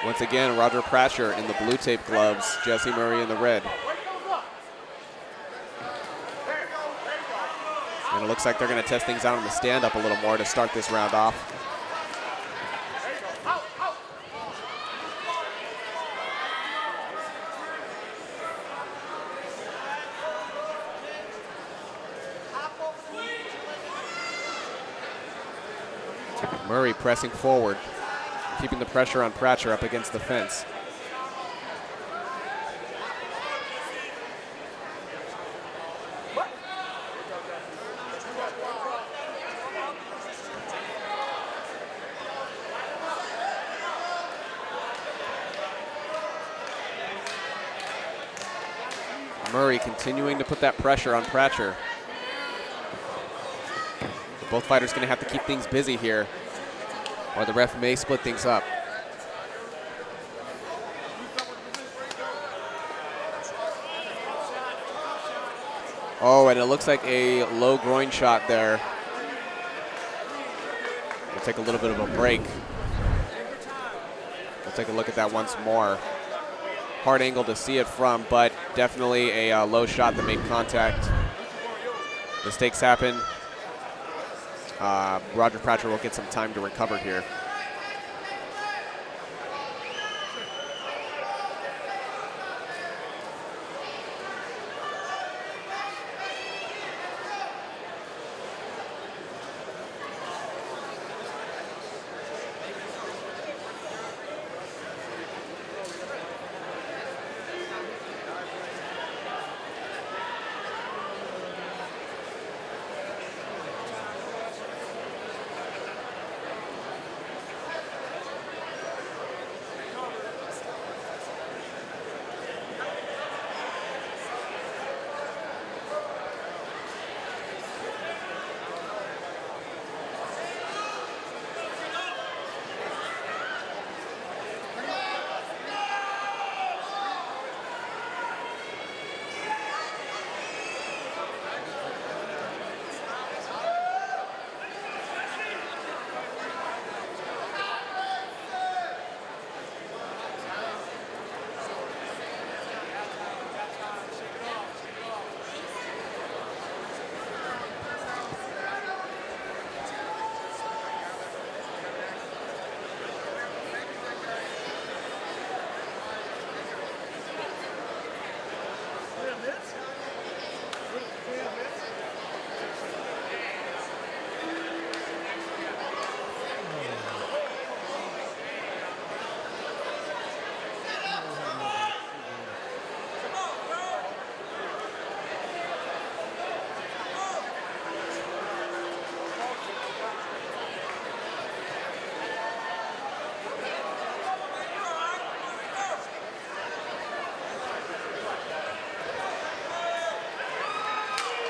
Once again, Roger Pratcher in the blue tape gloves, Jesse Murray in the red. And it looks like they're going to test things out on the stand-up a little more to start this round off. Murray pressing forward, keeping the pressure on Pratcher up against the fence. Murray continuing to put that pressure on Pratcher. Both fighters going to have to keep things busy here, or the ref may split things up. Oh, and it looks like a low groin shot there. We'll take a little bit of a break. We'll take a look at that once more. Hard angle to see it from, but definitely a low shot that made contact. Mistakes happen. Roger Pratcher will get some time to recover here.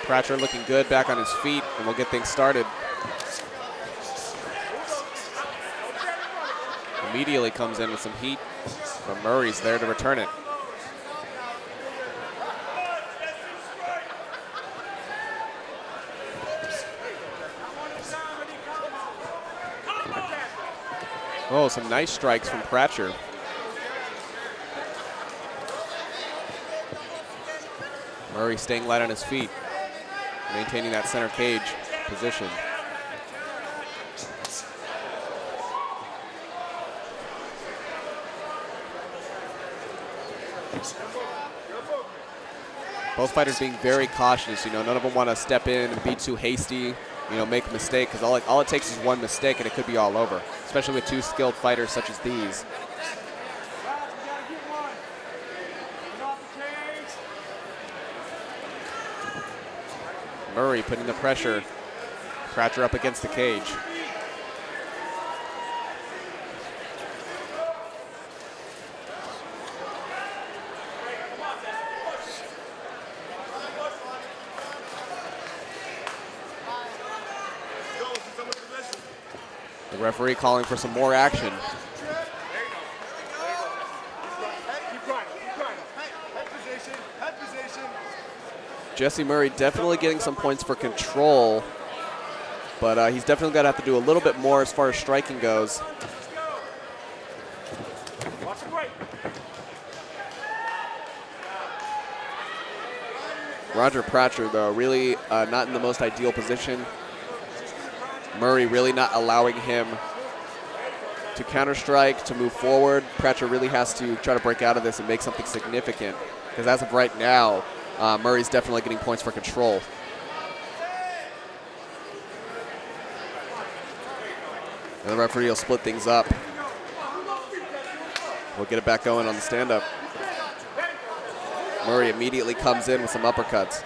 Pratcher looking good, back on his feet, and we'll get things started. Immediately comes in with some heat, but Murray's there to return it. Oh, some nice strikes from Pratcher. Murray staying light on his feet, maintaining that center cage position. Both fighters being very cautious. You know, none of them want to step in and be too hasty, you know, make a mistake, because all it takes is one mistake and it could be all over, especially with two skilled fighters such as these. Murray putting the pressure. Pratcher up against the cage. The referee calling for some more action. Jesse Murray definitely getting some points for control, but he's definitely going to have to do a little bit more as far as striking goes. Roger Pratcher, though, really not in the most ideal position. Murray really not allowing him to counter-strike, to move forward. Pratcher really has to try to break out of this and make something significant, because as of right now, Murray's definitely getting points for control. And the referee will split things up. We'll get it back going on the stand-up. Murray immediately comes in with some uppercuts.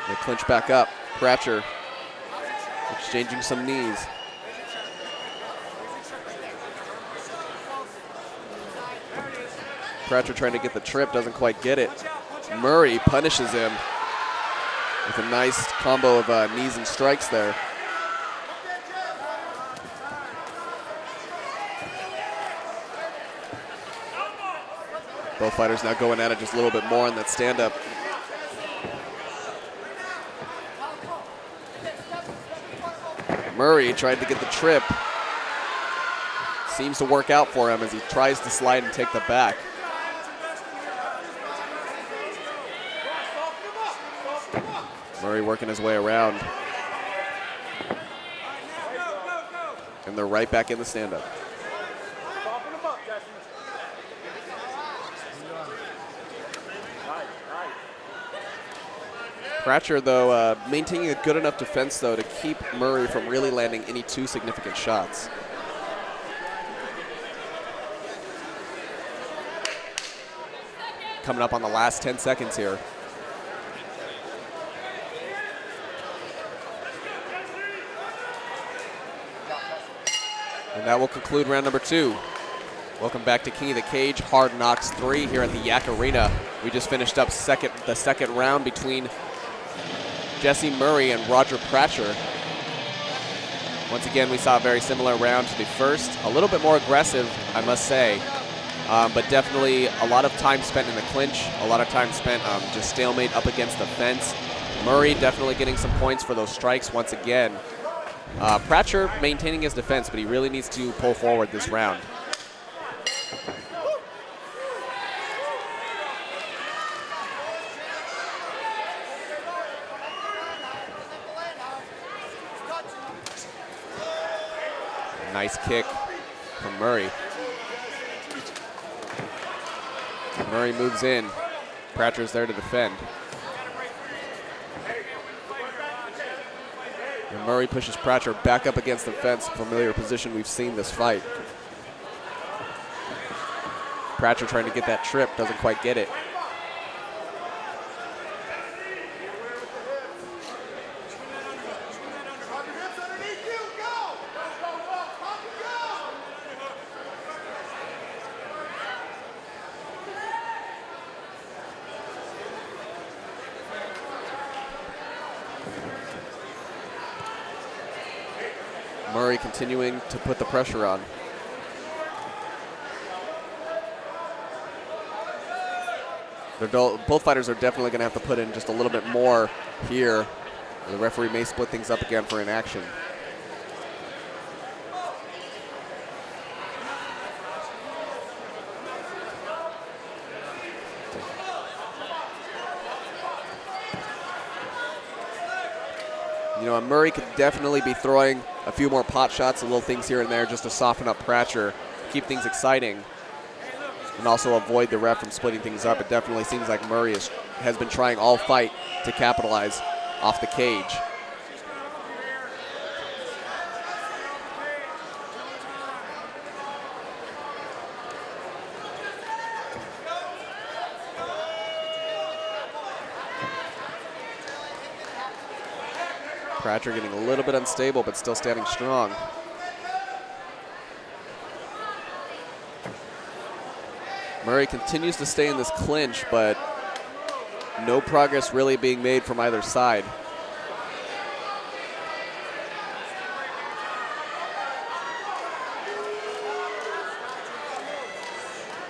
They clinch back up. Pratcher exchanging some knees. Pratcher trying to get the trip, doesn't quite get it. Murray punishes him with a nice combo of knees and strikes there. Both fighters now going at it just a little bit more in that stand-up. Murray tried to get the trip. Seems to work out for him as he tries to slide and take the back. Murray working his way around. And they're right back in the stand-up. Pratcher, though, maintaining a good enough defense, though, to keep Murray from really landing any too significant shots. Coming up on the last 10 seconds here. And that will conclude round number 2. Welcome back to King of the Cage Hard Knocks 3 here at the Yak Arena. We just finished up the second round between Jesse Murray and Roger Pratcher. Once again, we saw a very similar round to the first. A little bit more aggressive, I must say, but definitely a lot of time spent in the clinch, a lot of time spent just stalemate up against the fence. Murray definitely getting some points for those strikes once again. Pratcher maintaining his defense, but he really needs to pull forward this round. Nice kick from Murray. Murray moves in. Pratcher's there to defend. And Murray pushes Pratcher back up against the fence, a familiar position we've seen this fight. Pratcher trying to get that trip, doesn't quite get it. Murray continuing to put the pressure on. Both fighters are definitely going to have to put in just a little bit more here. The referee may split things up again for inaction. You know, Murray could definitely be throwing a few more pot shots, little things here and there just to soften up Pratcher, keep things exciting, and also avoid the ref from splitting things up. It definitely seems like Murray has been trying all fight to capitalize off the cage. Pratcher getting a little bit unstable, but still standing strong. Murray continues to stay in this clinch, but no progress really being made from either side.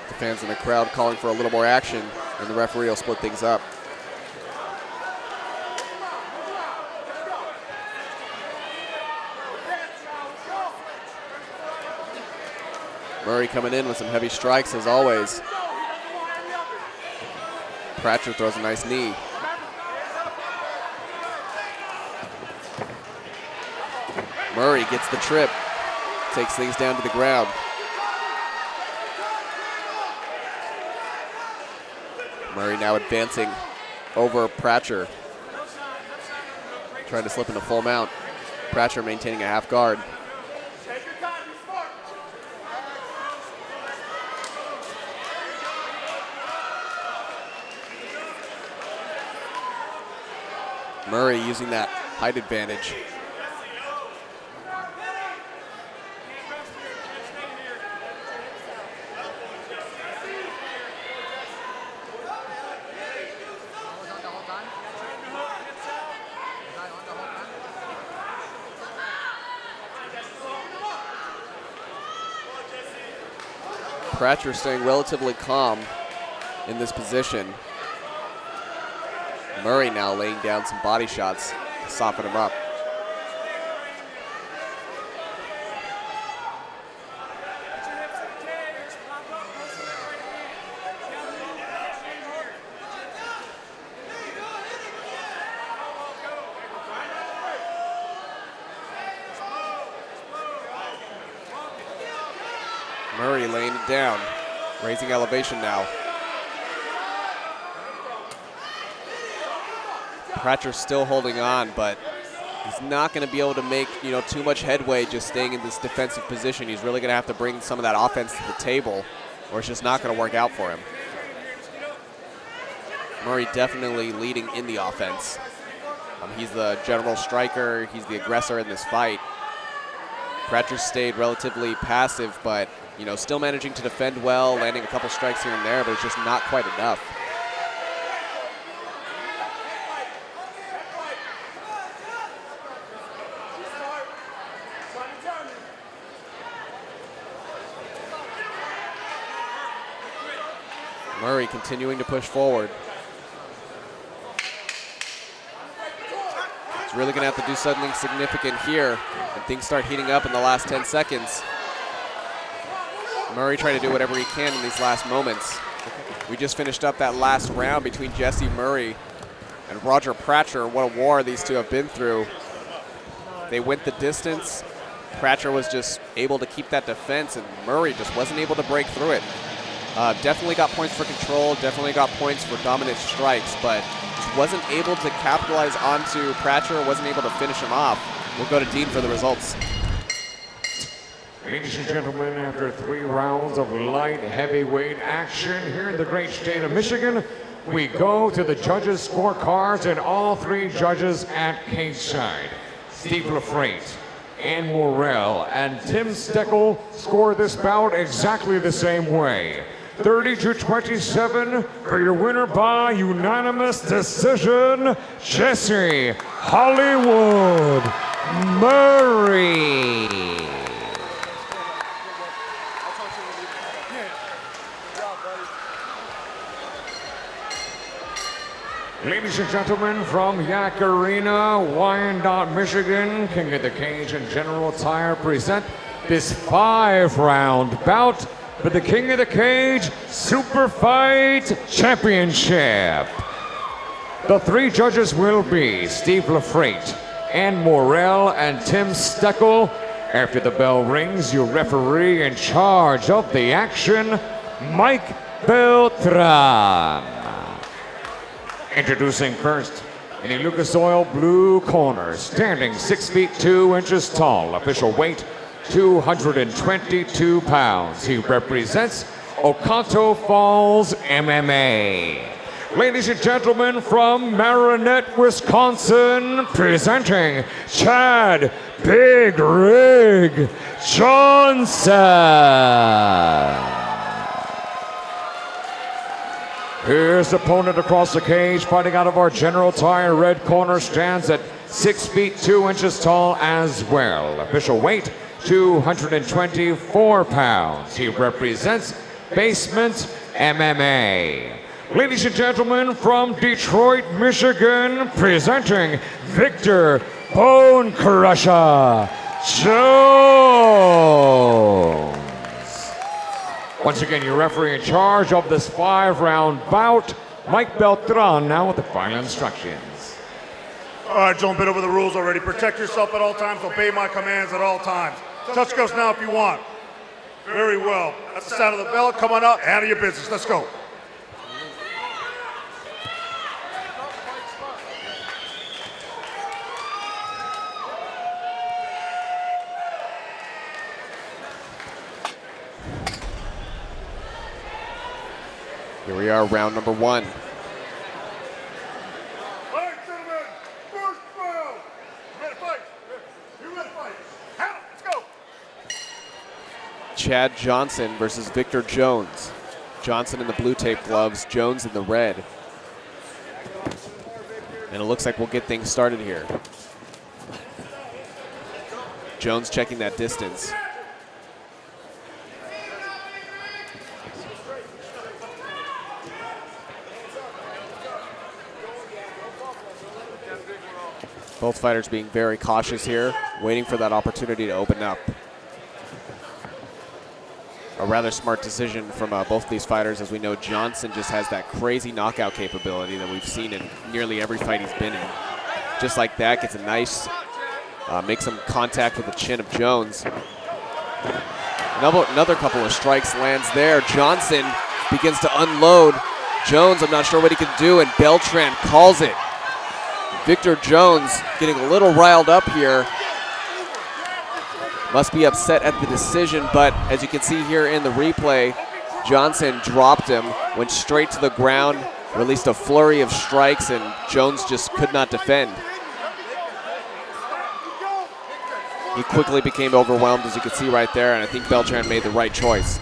The fans in the crowd calling for a little more action, and the referee will split things up. Murray coming in with some heavy strikes as always. Pratcher throws a nice knee. Murray gets the trip, takes things down to the ground. Murray now advancing over Pratcher, trying to slip into full mount. Pratcher maintaining a half guard. Murray using that height advantage. Pratcher staying relatively calm in this position. Murray now laying down some body shots to soften him up. Murray laying it down, raising elevation now. Pratcher still holding on, but he's not going to be able to make, too much headway just staying in this defensive position. He's really going to have to bring some of that offense to the table, or it's just not going to work out for him. Murray definitely leading in the offense. He's the general striker. He's the aggressor in this fight. Pratcher stayed relatively passive, but, still managing to defend well, landing a couple strikes here and there, but it's just not quite enough. Murray continuing to push forward. He's really going to have to do something significant here, and things start heating up in the last 10 seconds. Murray trying to do whatever he can in these last moments. We just finished up that last round between Jesse Murray and Roger Pratcher. What a war these two have been through. They went the distance. Pratcher was just able to keep that defense, and Murray just wasn't able to break through it. Definitely got points for control, definitely got points for dominant strikes, but just wasn't able to capitalize onto Pratcher, wasn't able to finish him off. We'll go to Dean for the results. Ladies and gentlemen, after 3 rounds of light heavyweight action here in the great state of Michigan, we go to the judges' scorecards, and all 3 judges at cage-side. Steve LaFrate, Ann Morrell, and Tim Steckel score this bout exactly the same way. 30-27 for your winner by unanimous decision, Jesse Hollywood. Murray. Ladies and gentlemen, from Yak Arena, Wyandotte, Michigan, King of the Cage and General Tire present this 5-round bout for the King of the Cage Super Fight Championship. The 3 judges will be Steve LaFrate, Ann Morrell, and Tim Steckel. After the bell rings, your referee in charge of the action, Mike Beltran. Introducing first, in the Lucas Oil blue corner, standing 6 feet 2 inches tall, official weight 222 pounds. He represents Oconto Falls MMA. Ladies and gentlemen, from Marinette, Wisconsin, presenting Chad Big Rig Johnson. His opponent across the cage, fighting out of our General Tire red corner, stands at 6 feet 2 inches tall as well. Official weight 224 pounds. He represents Basement MMA. Ladies and gentlemen, from Detroit, Michigan, presenting Victor Bone Crusher Jones. Once again, your referee in charge of this 5-round bout, Mike Beltran, now with the final instructions. All right, Joan, been over the rules already. Protect yourself at all times. Obey my commands at all times. Touch goes now if you want. Very well. That's the sound of the bell. Come on out. Handle your business. Let's go. Here we are, round number 1. All right, gentlemen, first round. You ready to fight? You ready to fight? Out, let's go. Chad Johnson versus Victor Jones. Johnson in the blue tape gloves, Jones in the red. And it looks like we'll get things started here. Jones checking that distance. Both fighters being very cautious here, waiting for that opportunity to open up. A rather smart decision from both of these fighters, as we know Johnson just has that crazy knockout capability that we've seen in nearly every fight he's been in. Just like that, gets a nice, makes some contact with the chin of Jones. Another couple of strikes lands there. Johnson begins to unload. Jones, I'm not sure what he can do, and Beltran calls it. Victor Jones getting a little riled up here. Must be upset at the decision, but as you can see here in the replay, Johnson dropped him, went straight to the ground, released a flurry of strikes, and Jones just could not defend. He quickly became overwhelmed, as you can see right there, and I think Beltran made the right choice.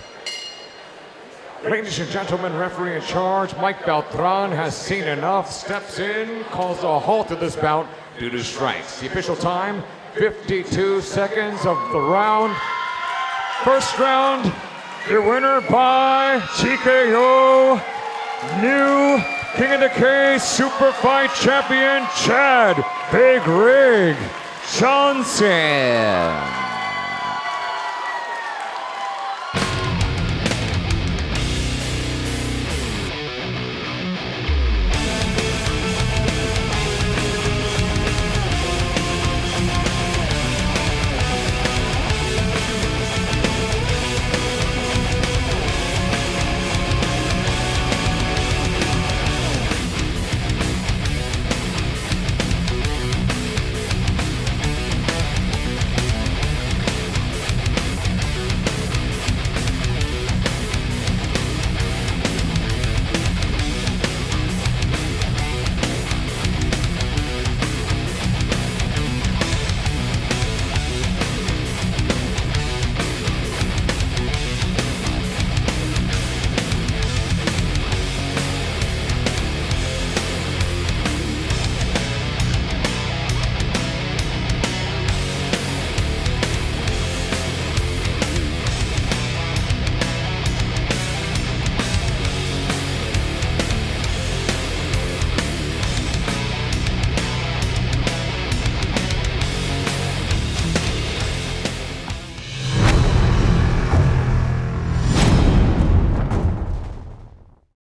Ladies and gentlemen, referee in charge, Mike Beltran has seen enough, steps in, calls a halt to this bout due to strikes. The official time, 52 seconds of the round. First round, your winner by TKO, new King of the Cage Super Fight Champion, Chad Big Rig Johnson.